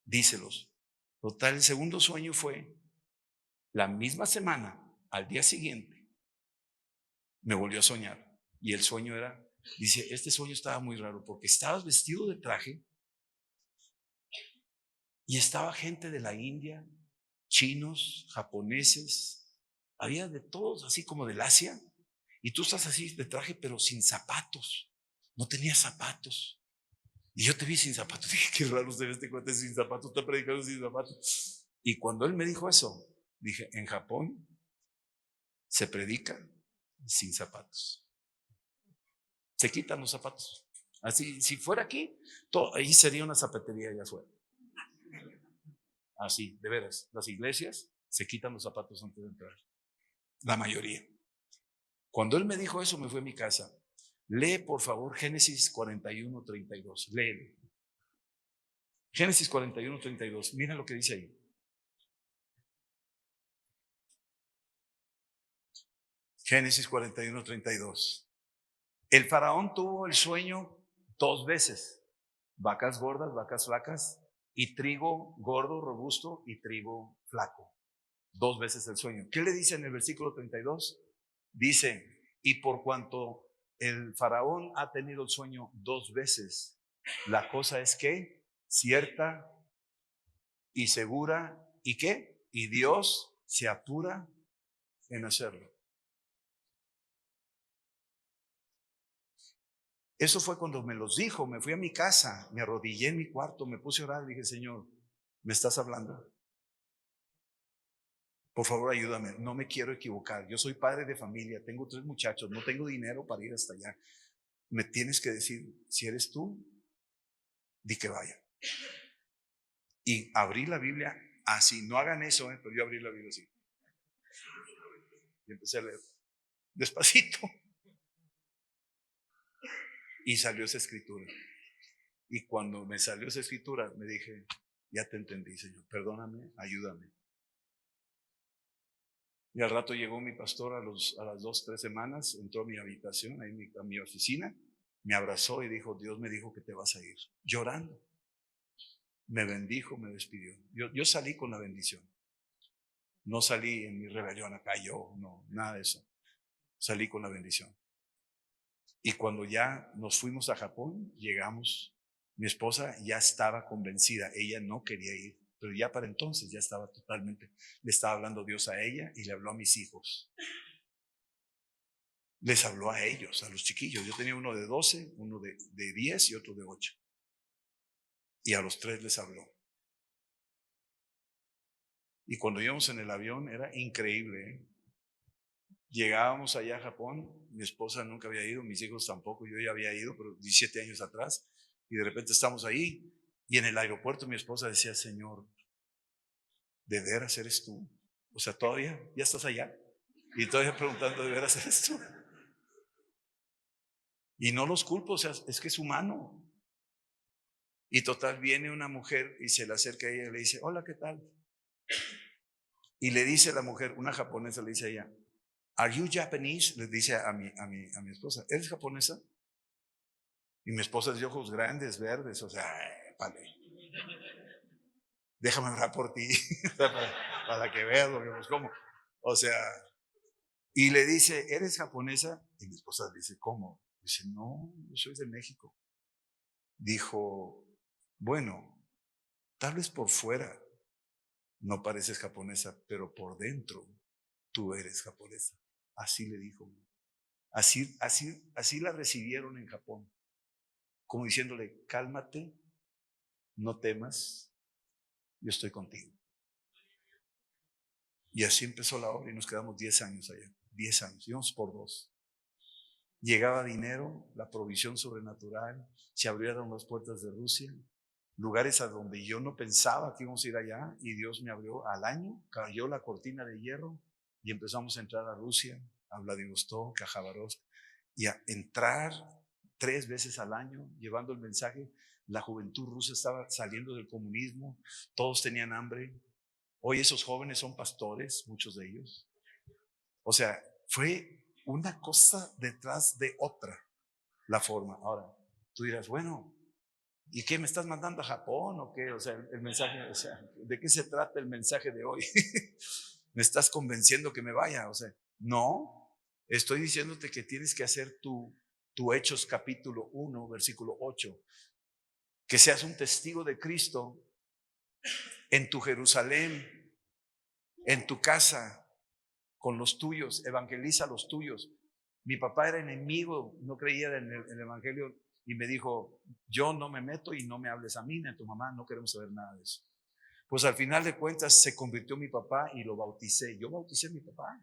díselos. Total, el segundo sueño fue la misma semana, al día siguiente, me volvió a soñar. Y el sueño era, dice, este sueño estaba muy raro porque estabas vestido de traje y estaba gente de la India, chinos, japoneses, había de todos, así como del Asia. Y tú estás así de traje, pero sin zapatos. No tenías zapatos. Y yo te vi sin zapatos. Dije, qué raro se ve este cuate sin zapatos, está predicando sin zapatos. Y cuando él me dijo eso, dije, en Japón se predica sin zapatos. Se quitan los zapatos. Así, si fuera aquí, ahí sería una zapatería allá afuera. Así, de veras. Las iglesias se quitan los zapatos antes de entrar. La mayoría. Cuando él me dijo eso, me fui a mi casa. Lee, por favor, Génesis 41:32. Lee. Génesis 41:32. Mira lo que dice ahí. Génesis 41:32. El faraón tuvo el sueño 2 veces. Vacas gordas, vacas flacas y trigo gordo, robusto y trigo flaco. 2 veces el sueño. ¿Qué le dice en el versículo 32? Dice, y por cuanto el faraón ha tenido el sueño 2 veces, la cosa es que cierta y segura, ¿y qué? Y Dios se apura en hacerlo. Eso fue cuando me los dijo. Me fui a mi casa, me arrodillé en mi cuarto, me puse a orar y dije, Señor, ¿me estás hablando? Por favor, ayúdame. No me quiero equivocar. Yo soy padre de familia, tengo 3 muchachos, no tengo dinero para ir hasta allá. Me tienes que decir, si eres tú, di que vaya. Y abrí la Biblia así. No hagan eso, pero yo abrí la Biblia así. Y empecé a leer despacito. Y salió esa escritura. Y cuando me salió esa escritura, me dije, ya te entendí, Señor. Perdóname, ayúdame. Y al rato llegó mi pastor a las 2, 3 semanas, entró a mi habitación, ahí a mi oficina, me abrazó y dijo, Dios me dijo que te vas a ir. Llorando. Me bendijo, me despidió. Yo salí con la bendición. No salí en mi rebelión acá yo, no, nada de eso. Salí con la bendición. Y cuando ya nos fuimos a Japón, llegamos, mi esposa ya estaba convencida, ella no quería ir, pero ya para entonces ya estaba totalmente, le estaba hablando Dios a ella y le habló a mis hijos. Les habló a ellos, a los chiquillos. Yo tenía uno de 12, uno de 10 y otro de 8. Y a los 3 les habló. Y cuando íbamos en el avión era increíble, ¿eh? Llegábamos allá a Japón, mi esposa nunca había ido, mis hijos tampoco, yo ya había ido, pero 17 años atrás, y de repente estamos ahí, y en el aeropuerto mi esposa decía, Señor, ¿de veras eres tú? O sea, todavía, ya estás allá, y todavía preguntando, ¿de veras eres tú? Y no los culpo, o sea, es que es humano. Y total, viene una mujer y se le acerca a ella y le dice, hola, ¿qué tal? Y le dice la mujer, una japonesa, le dice a ella, ¿Are you Japanese? Le dice a mi esposa, ¿eres japonesa? Y mi esposa es de ojos grandes, verdes, o sea, vale, déjame orar por ti, para que veas lo que nos como. O sea, y le dice, ¿eres japonesa? Y mi esposa le dice, ¿cómo? Dice, no, yo soy de México. Dijo, bueno, tal vez por fuera no pareces japonesa, pero por dentro tú eres japonesa. Así le dijo. Así la recibieron en Japón, como diciéndole, cálmate, no temas, yo estoy contigo. Y así empezó la obra y nos quedamos 10 años allá, 10 años, íbamos por 2. Llegaba dinero, la provisión sobrenatural, se abrieron las puertas de Rusia, lugares a donde yo no pensaba que íbamos a ir allá, y Dios me abrió al año, cayó la cortina de hierro y empezamos a entrar a Rusia, a Vladivostok, a Khabarovsk, y a entrar 3 veces al año llevando el mensaje. La juventud rusa estaba saliendo del comunismo, todos tenían hambre. Hoy esos jóvenes son pastores, muchos de ellos. O sea, fue una cosa detrás de otra la forma. Ahora, tú dirás, bueno, ¿y qué me estás mandando a Japón o qué? O sea, el mensaje, o sea, ¿de qué se trata el mensaje de hoy? ¿Me estás convenciendo que me vaya? O sea, no, estoy diciéndote que tienes que hacer tu Hechos capítulo 1, versículo 8, que seas un testigo de Cristo en tu Jerusalén, en tu casa, con los tuyos, evangeliza a los tuyos. Mi papá era enemigo, no creía en el evangelio y me dijo, yo no me meto y no me hables a mí ni a tu mamá, no queremos saber nada de eso. Pues al final de cuentas se convirtió mi papá y lo bauticé. Yo bauticé a mi papá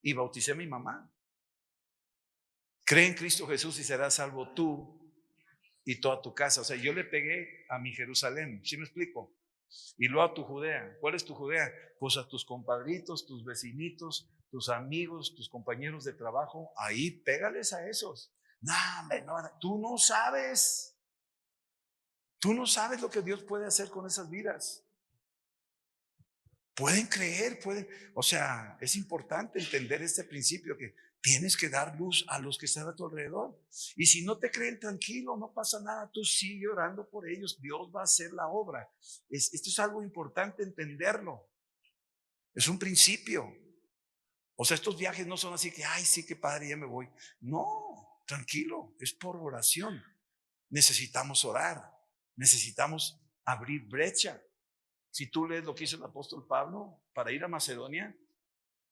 y bauticé a mi mamá. Cree en Cristo Jesús y serás salvo tú y toda tu casa. O sea, yo le pegué a mi Jerusalén, ¿sí me explico? Y luego a tu Judea. ¿Cuál es tu Judea? Pues a tus compadritos, tus vecinitos, tus amigos, tus compañeros de trabajo. Ahí pégales a esos. No, no, tú no sabes. Tú no sabes lo que Dios puede hacer con esas vidas. Pueden creer, pueden. O sea, es importante entender este principio que tienes que dar luz a los que están a tu alrededor. Y si no te creen, tranquilo, no pasa nada. Tú sigue orando por ellos. Dios va a hacer la obra. Esto es algo importante entenderlo. Es un principio. O sea, estos viajes no son así que, ay, sí, qué padre, ya me voy. No, tranquilo, es por oración. Necesitamos orar. Necesitamos abrir brecha. Si tú lees lo que hizo el apóstol Pablo para ir a Macedonia,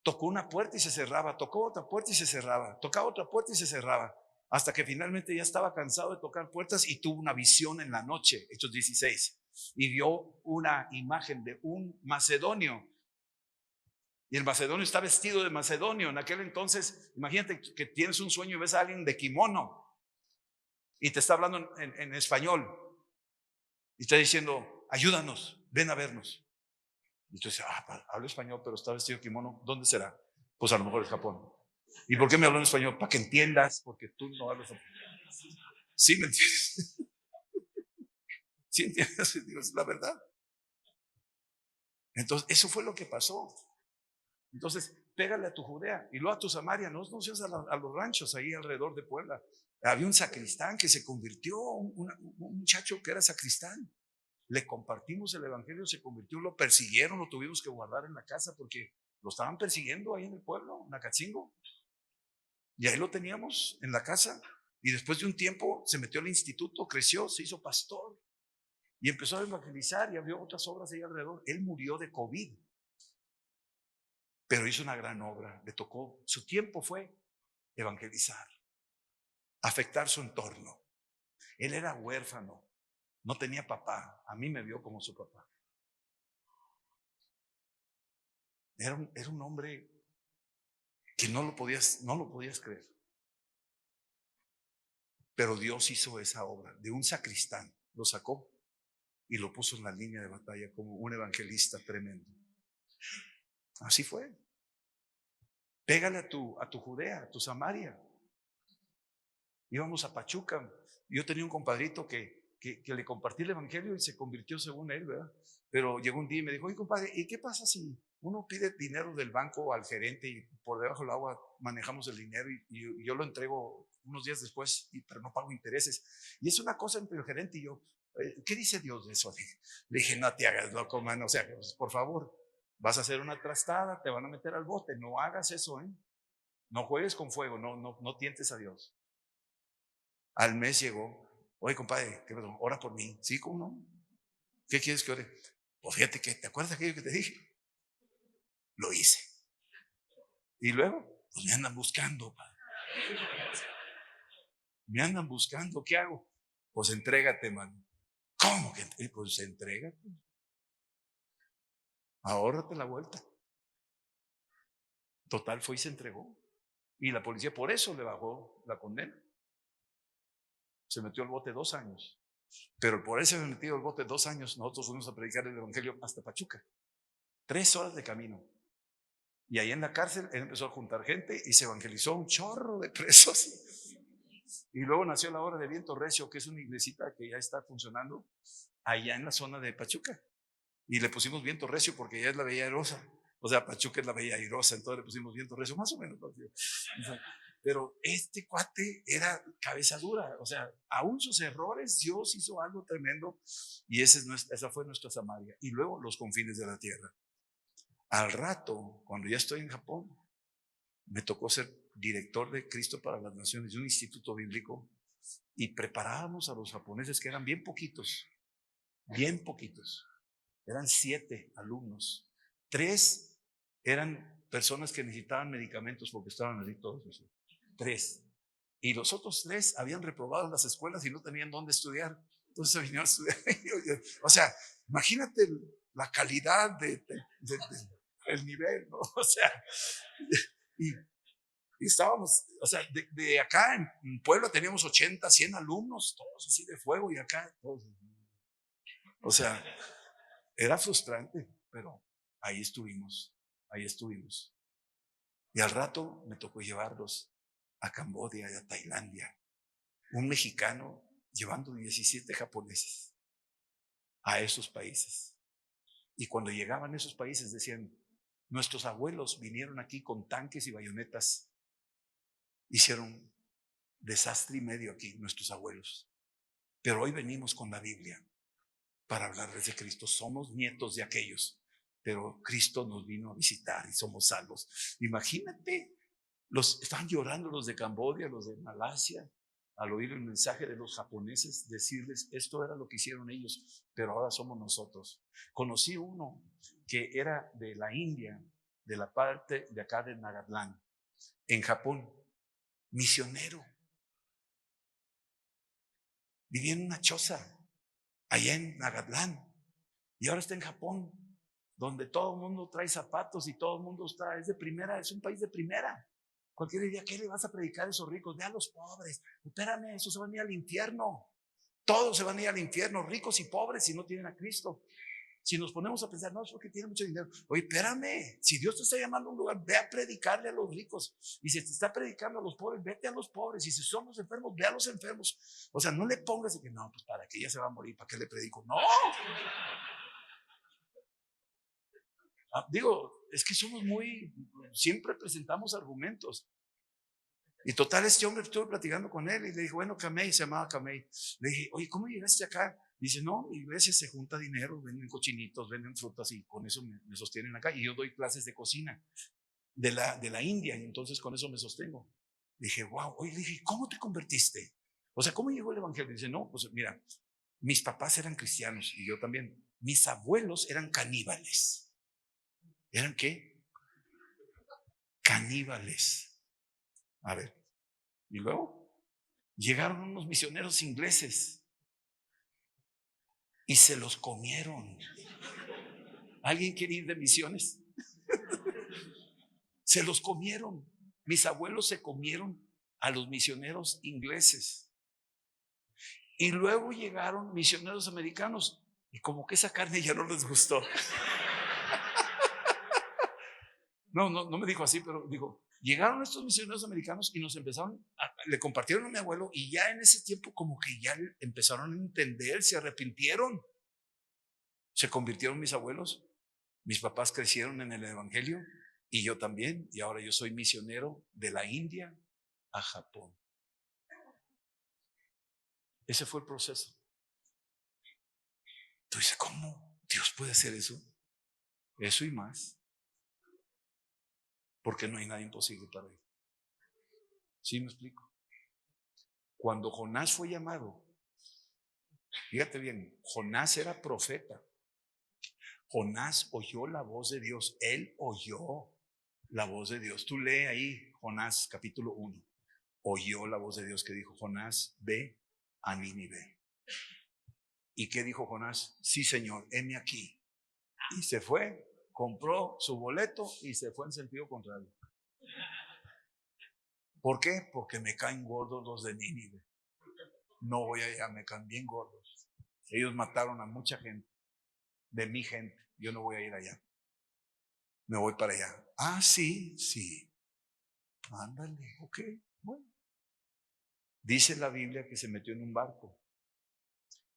tocó una puerta y se cerraba, tocó otra puerta y se cerraba, tocaba otra puerta y se cerraba, hasta que finalmente ya estaba cansado de tocar puertas y tuvo una visión en la noche, Hechos 16, y vio una imagen de un macedonio Y el macedonio está vestido de macedonio. En aquel entonces, imagínate que tienes un sueño y ves a alguien de kimono y te está hablando en español y está diciendo, ayúdanos, ven a vernos. Y tú dices, habla español, pero está vestido de kimono. ¿Dónde será? Pues a lo mejor es Japón. ¿Y por qué me habló en español? Para que entiendas, porque tú no hablas español. ¿Sí me entiendes? ¿Sí entiendes? Digo, es la verdad. Entonces, eso fue lo que pasó. Entonces, pégale a tu Judea y luego a tu Samaria. No seas a los ranchos ahí alrededor de Puebla. Había un sacristán que se convirtió, un muchacho que era sacristán. Le compartimos el evangelio, se convirtió, lo persiguieron, lo tuvimos que guardar en la casa porque lo estaban persiguiendo ahí en el pueblo, en Acatzingo. Y ahí lo teníamos en la casa. Y después de un tiempo se metió al instituto, creció, se hizo pastor y empezó a evangelizar y abrió otras obras ahí alrededor. Él murió de COVID, pero hizo una gran obra. Le tocó, su tiempo fue evangelizar, afectar su entorno. Él era huérfano, no tenía papá. A mí me vio como su papá. Era un hombre que no lo podías creer. Pero Dios hizo esa obra. De un sacristán lo sacó y lo puso en la línea de batalla como un evangelista tremendo. Así fue. Pégale a tu Judea, a tu Samaria. Íbamos a Pachuca. Yo tenía un compadrito que le compartí el evangelio y se convirtió según él, ¿verdad? Pero llegó un día y me dijo, oye, compadre, ¿y qué pasa si uno pide dinero del banco al gerente y por debajo del agua manejamos el dinero y yo lo entrego unos días después, pero no pago intereses? Y es una cosa entre el gerente y yo. ¿Qué dice Dios de eso? Le dije, no te hagas loco, mano. O sea, pues, por favor, vas a hacer una trastada, te van a meter al bote. No hagas eso, ¿eh? No juegues con fuego, no tientes a Dios. Al mes llegó, oye, compadre, ¿qué pasó? Ora por mí. Sí, ¿cómo no? ¿Qué quieres que ore? Pues fíjate que, ¿te acuerdas de aquello que te dije? Lo hice. Y luego, pues me andan buscando, padre. Me andan buscando, ¿qué hago? Pues entrégate, mano. ¿Cómo que? Pues entrégate. Ahórrate la vuelta. Total, fue y se entregó. Y la policía por eso le bajó la condena. Se metió al bote 2 años. Pero por eso se metido al bote 2 años, nosotros fuimos a predicar el evangelio hasta Pachuca. 3 horas de camino. Y ahí en la cárcel él empezó a juntar gente y se evangelizó un chorro de presos. Y luego nació la Hora de Viento Recio, que es una iglesita que ya está funcionando allá en la zona de Pachuca. Y le pusimos Viento Recio porque ya es la Bella Airosa. O sea, Pachuca es la Bella Airosa, entonces le pusimos Viento Recio, más o menos. Pero este cuate era cabeza dura. O sea, aún sus errores, Dios hizo algo tremendo. Y esa fue nuestra Samaria. Y luego los confines de la tierra. Al rato, cuando ya estoy en Japón, me tocó ser director de Cristo para las Naciones de un instituto bíblico y preparábamos a los japoneses que eran bien poquitos, eran 7 alumnos, 3 eran personas que necesitaban medicamentos porque estaban allí todos esos, 3, y los otros 3 habían reprobado en las escuelas y no tenían dónde estudiar, entonces se vinieron a estudiar. O sea, imagínate la calidad del nivel, ¿no? O sea, y estábamos, o sea, de acá en Puebla teníamos 80, 100 alumnos, todos así de fuego, y acá todos. O sea, era frustrante, pero ahí estuvimos, ahí estuvimos. Y al rato me tocó llevarlos a Camboya y a Tailandia. Un mexicano llevando 17 japoneses a esos países. Y cuando llegaban a esos países decían, nuestros abuelos vinieron aquí con tanques y bayonetas, hicieron desastre y medio aquí, nuestros abuelos. Pero hoy venimos con la Biblia para hablarles de Cristo. Somos nietos de aquellos, pero Cristo nos vino a visitar y somos salvos. Imagínate, estaban llorando los de Camboya, los de Malasia, al oír el mensaje de los japoneses, decirles, esto era lo que hicieron ellos, pero ahora somos nosotros. Conocí uno que era de la India, de la parte de acá de Nagaland, en Japón, misionero. Vivía en una choza allá en Nagaland y ahora está en Japón donde todo el mundo trae zapatos y todo el mundo es de primera, es un país de primera. Cualquier día, ¿qué le vas a predicar a esos ricos? Ve a los pobres. Espérame, esos se van a ir al infierno. Todos se van a ir al infierno, ricos y pobres, si no tienen a Cristo. Si nos ponemos a pensar, no, es porque tiene mucho dinero. Oye, espérame, si Dios te está llamando a un lugar, ve a predicarle a los ricos. Y si te está predicando a los pobres, vete a los pobres. Y si son los enfermos, ve a los enfermos. O sea, no le pongas de que no, pues para que ella se va a morir, ¿para qué le predico? No. Digo, es que somos siempre presentamos argumentos. Y total, este hombre, estuve platicando con él y le dije, bueno, Camey, se llamaba Camey. Le dije, oye, ¿cómo llegaste acá? Dice, no, mi iglesia se junta dinero, venden cochinitos, venden frutas y con eso me sostienen acá. Y yo doy clases de cocina de la India y entonces con eso me sostengo. Le dije, wow, oye, le dije, ¿cómo te convertiste? O sea, ¿cómo llegó el evangelio? Dice, no, pues mira, mis papás eran cristianos y yo también. Mis abuelos eran caníbales. ¿Eran qué? Caníbales. A ver, y luego llegaron unos misioneros ingleses y se los comieron. ¿Alguien quiere ir de misiones? Se los comieron. Mis abuelos se comieron a los misioneros ingleses. Y luego llegaron misioneros americanos y como que esa carne ya no les gustó. No me dijo así, pero dijo, llegaron estos misioneros americanos y le compartieron a mi abuelo y ya en ese tiempo como que ya empezaron a entender, se arrepintieron. Se convirtieron mis abuelos, mis papás crecieron en el evangelio y yo también, y ahora yo soy misionero de la India a Japón. Ese fue el proceso. Tú dices, ¿cómo Dios puede hacer eso? Eso y más. Porque no hay nada imposible para él. ¿Sí me explico? Cuando Jonás fue llamado, fíjate bien, Jonás era profeta. Jonás oyó la voz de Dios. Él oyó la voz de Dios. Tú lee ahí Jonás capítulo 1. Oyó la voz de Dios que dijo, Jonás, ve a Nínive. ¿Y qué dijo Jonás? Sí, Señor, heme aquí. Y se fue, compró su boleto y se fue en sentido contrario. ¿Por qué? Porque me caen gordos los de Nínive. No voy allá, me caen bien gordos. Ellos mataron a mucha gente, de mi gente. Yo no voy a ir allá. Me voy para allá. Ah, sí, sí. Ándale, ok, bueno. Dice la Biblia que se metió en un barco.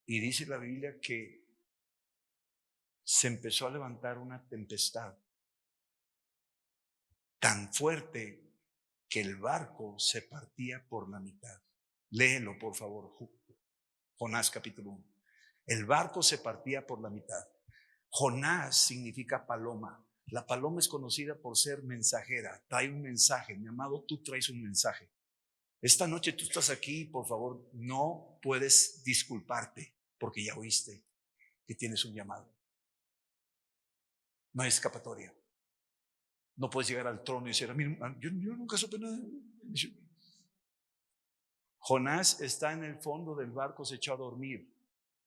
Y dice la Biblia que se empezó a levantar una tempestad tan fuerte que el barco se partía por la mitad. Léelo, por favor, Jonás capítulo 1. El barco se partía por la mitad. Jonás significa paloma. La paloma es conocida por ser mensajera. Trae un mensaje. Mi amado, tú traes un mensaje. Esta noche tú estás aquí, por favor, no puedes disculparte porque ya oíste que tienes un llamado. No hay escapatoria. No puedes llegar al trono y decir, yo nunca supe nada. Jonás está en el fondo del barco, se echó a dormir.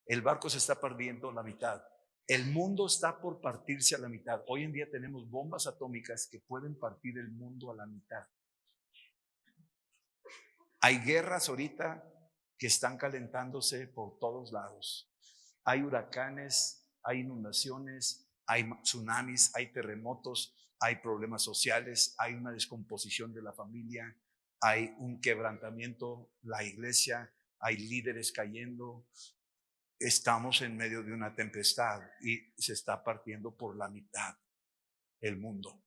El barco se está perdiendo a la mitad. El mundo está por partirse a la mitad. Hoy en día tenemos bombas atómicas que pueden partir el mundo a la mitad. Hay guerras ahorita que están calentándose por todos lados. Hay huracanes, hay inundaciones, hay tsunamis, hay terremotos, hay problemas sociales, hay una descomposición de la familia, hay un quebrantamiento, la iglesia, hay líderes cayendo. Estamos en medio de una tempestad y se está partiendo por la mitad el mundo.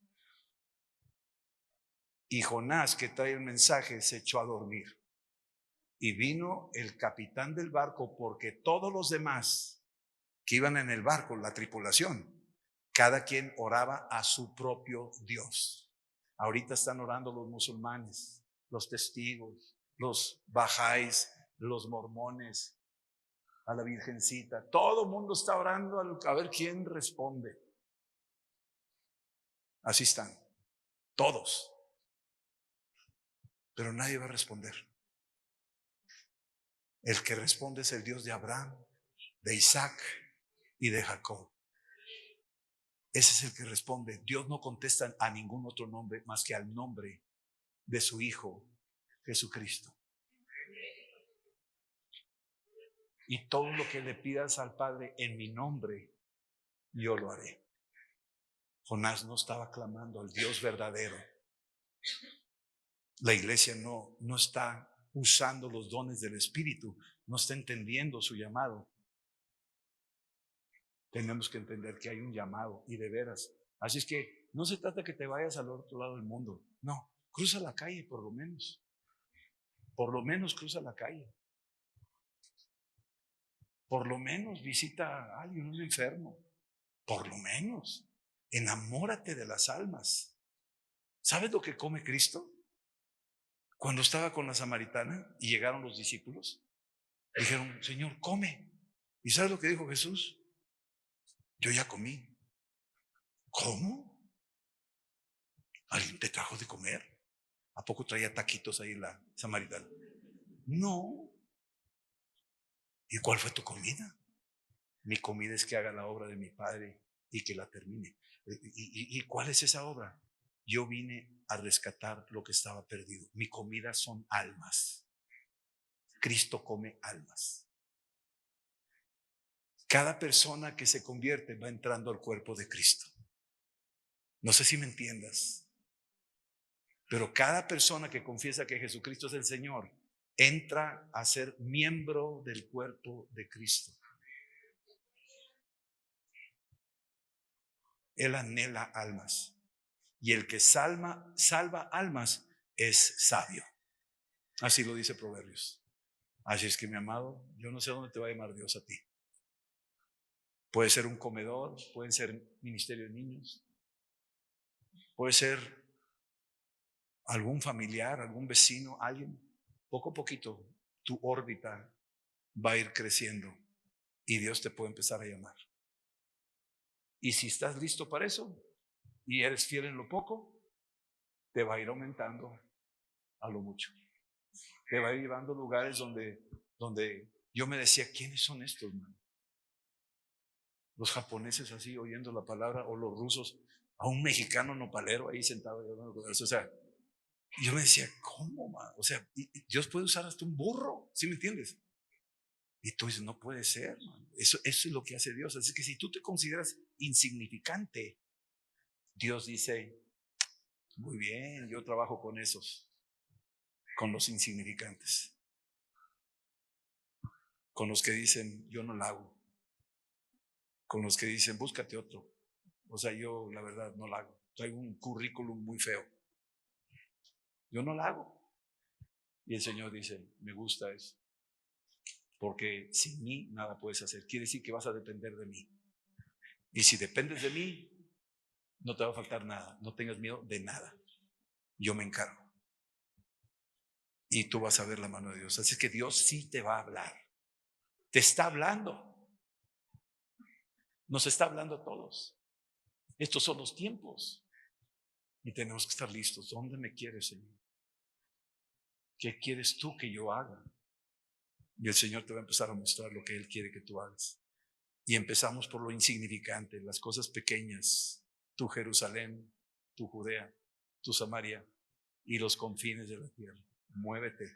Y Jonás, que trae el mensaje, se echó a dormir. Y vino el capitán del barco porque todos los demás que iban en el barco, la tripulación, cada quien oraba a su propio Dios. Ahorita están orando los musulmanes, los testigos, los bajáis, los mormones, a la Virgencita. Todo el mundo está orando a ver quién responde. Así están, todos. Pero nadie va a responder. El que responde es el Dios de Abraham, de Isaac y de Jacob. ese es el que responde. Dios no contesta a ningún otro nombre más que al nombre de su Hijo Jesucristo. Y todo lo que le pidas al Padre en mi nombre, yo lo haré. Jonás no estaba clamando al Dios verdadero. La iglesia no está usando los dones del Espíritu, no está entendiendo su llamado. Tenemos que entender que hay un llamado, y de veras. Así es que no se trata que te vayas al otro lado del mundo. No, cruza la calle por lo menos. Por lo menos cruza la calle. Por lo menos visita a alguien, un enfermo. Por lo menos enamórate de las almas. ¿Sabes lo que come Cristo? Cuando estaba con la samaritana y llegaron los discípulos, dijeron: Señor, come. ¿Y sabes lo que dijo Jesús? Yo ya comí. ¿Cómo? ¿Alguien te trajo de comer? ¿A poco traía taquitos ahí la samaritana? No. ¿Y cuál fue tu comida? Mi comida es que haga la obra de mi Padre y que la termine. ¿Y cuál es esa obra? Yo vine a rescatar lo que estaba perdido. Mi comida son almas. Cristo come almas. Cada persona que se convierte va entrando al cuerpo de Cristo. No sé si me entiendas, pero cada persona que confiesa que Jesucristo es el Señor entra a ser miembro del cuerpo de Cristo. Él anhela almas, y el que salva almas es sabio. Así lo dice Proverbios. Así es que, mi amado, yo no sé dónde te va a llamar Dios a ti. Puede ser un comedor, pueden ser ministerio de niños, puede ser algún familiar, algún vecino, alguien. Poco a poquito tu órbita va a ir creciendo y Dios te puede empezar a llamar. Y si estás listo para eso y eres fiel en lo poco, te va a ir aumentando a lo mucho. Te va a ir llevando a lugares donde yo me decía: ¿quiénes son estos, man? Los japoneses así oyendo la palabra, o los rusos, a un mexicano nopalero ahí sentado. O sea, yo me decía: ¿cómo, man? O sea, Dios puede usar hasta un burro, ¿sí me entiendes? Y tú dices: no puede ser, man. Eso es lo que hace Dios. Así que si tú te consideras insignificante, Dios dice: muy bien, yo trabajo con esos, con los insignificantes, con los que dicen: yo no la hago, con los que dicen: búscate otro. O sea, yo la verdad no la hago, traigo un currículum muy feo, yo no la hago. Y el Señor dice: me gusta eso, porque sin mí nada puedes hacer. Quiere decir que vas a depender de mí, y si dependes de mí, no te va a faltar nada. No tengas miedo de nada, yo me encargo. Y tú vas a ver la mano de Dios. Así que Dios sí te va a hablar, te está hablando, nos está hablando a todos. Estos son los tiempos y tenemos que estar listos. ¿Dónde me quieres, Señor? ¿Qué quieres tú que yo haga? Y el Señor te va a empezar a mostrar lo que Él quiere que tú hagas. Y empezamos por lo insignificante, las cosas pequeñas: tu Jerusalén, tu Judea, tu Samaria y los confines de la tierra. Muévete,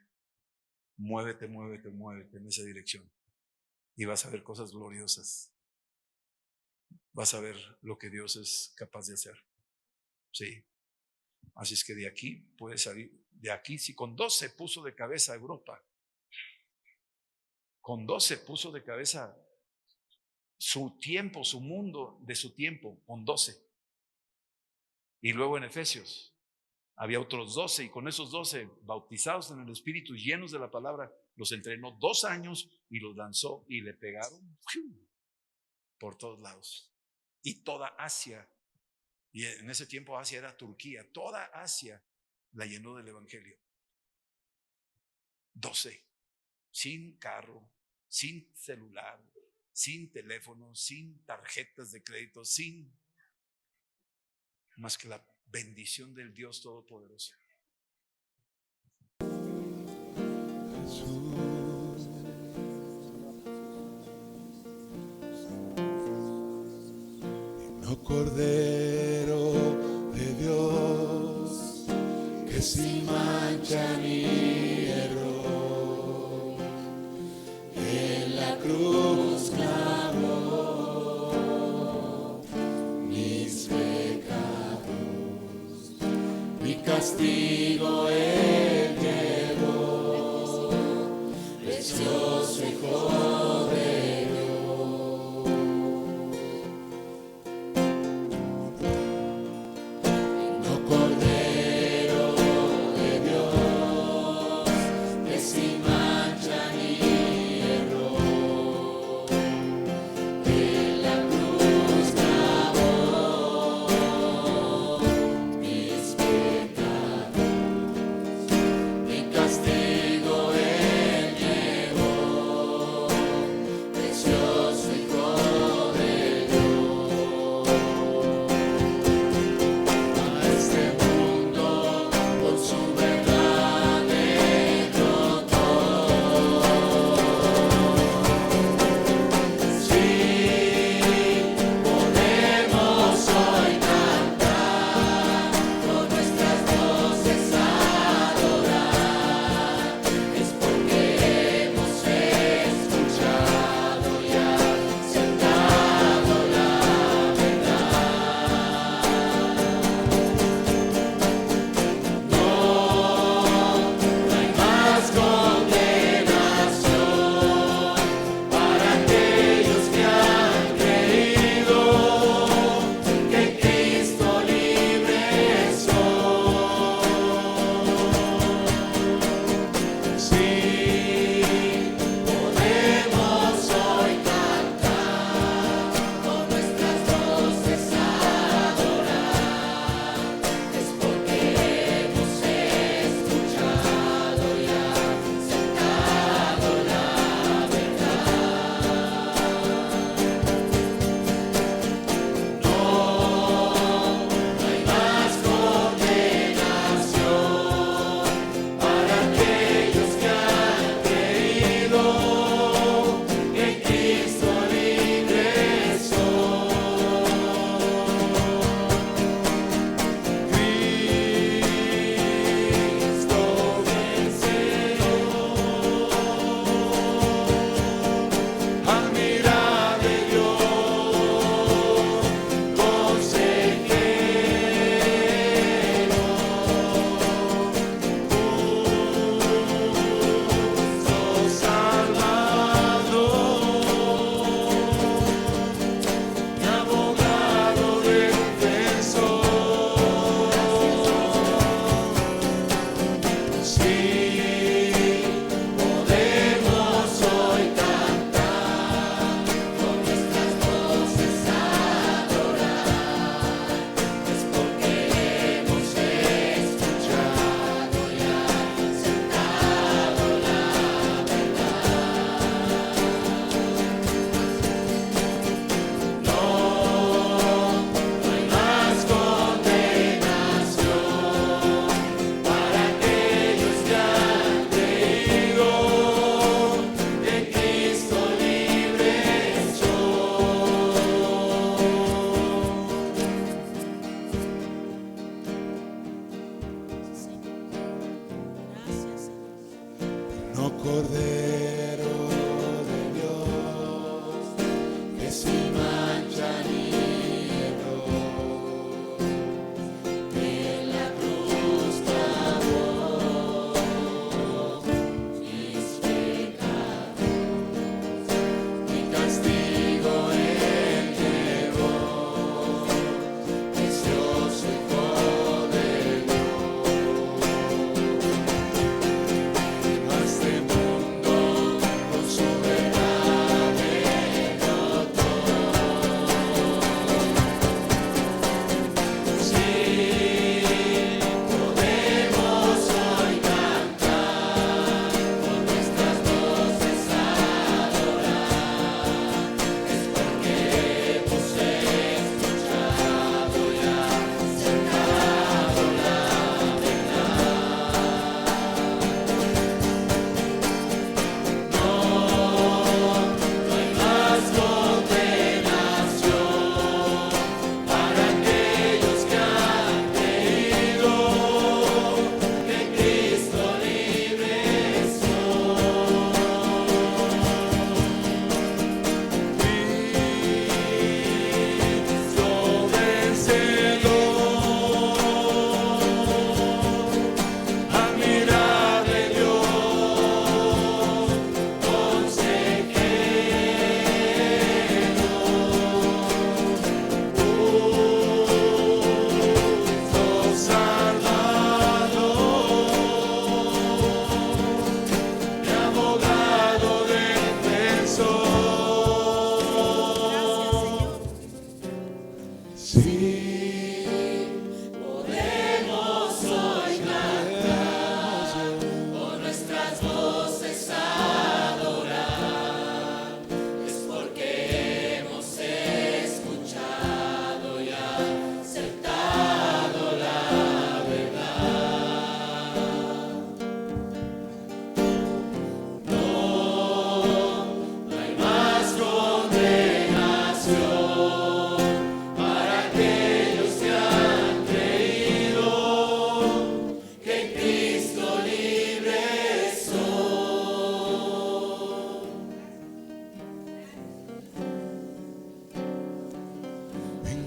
muévete, muévete, muévete en esa dirección y vas a ver cosas gloriosas. Vas a ver lo que Dios es capaz de hacer. Sí. Así es que de aquí puedes salir. De aquí, si con 12 puso de cabeza a Europa, con 12 puso de cabeza su tiempo, su mundo de su tiempo, con 12. Y luego en Efesios había otros 12, y con esos 12 bautizados en el Espíritu, llenos de la palabra, los entrenó 2 años y los lanzó y le pegaron por todos lados. Y toda Asia, y en ese tiempo Asia era Turquía, toda Asia la llenó del Evangelio. 12, sin carro, sin celular, sin teléfono, sin tarjetas de crédito, sin más que la bendición del Dios Todopoderoso. Oh Cordero de Dios, que sin mancha ni error en la cruz clavó mis pecados, mi castigo él llevó, precioso Hijo de Dios. Castigo él llevó,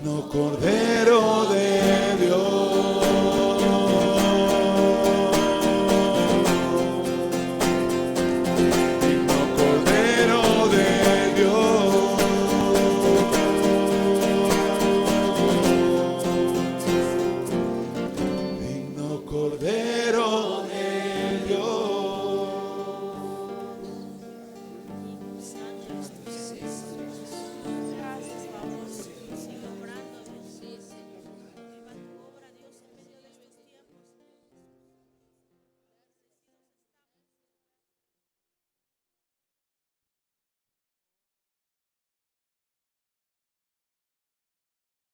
no cordero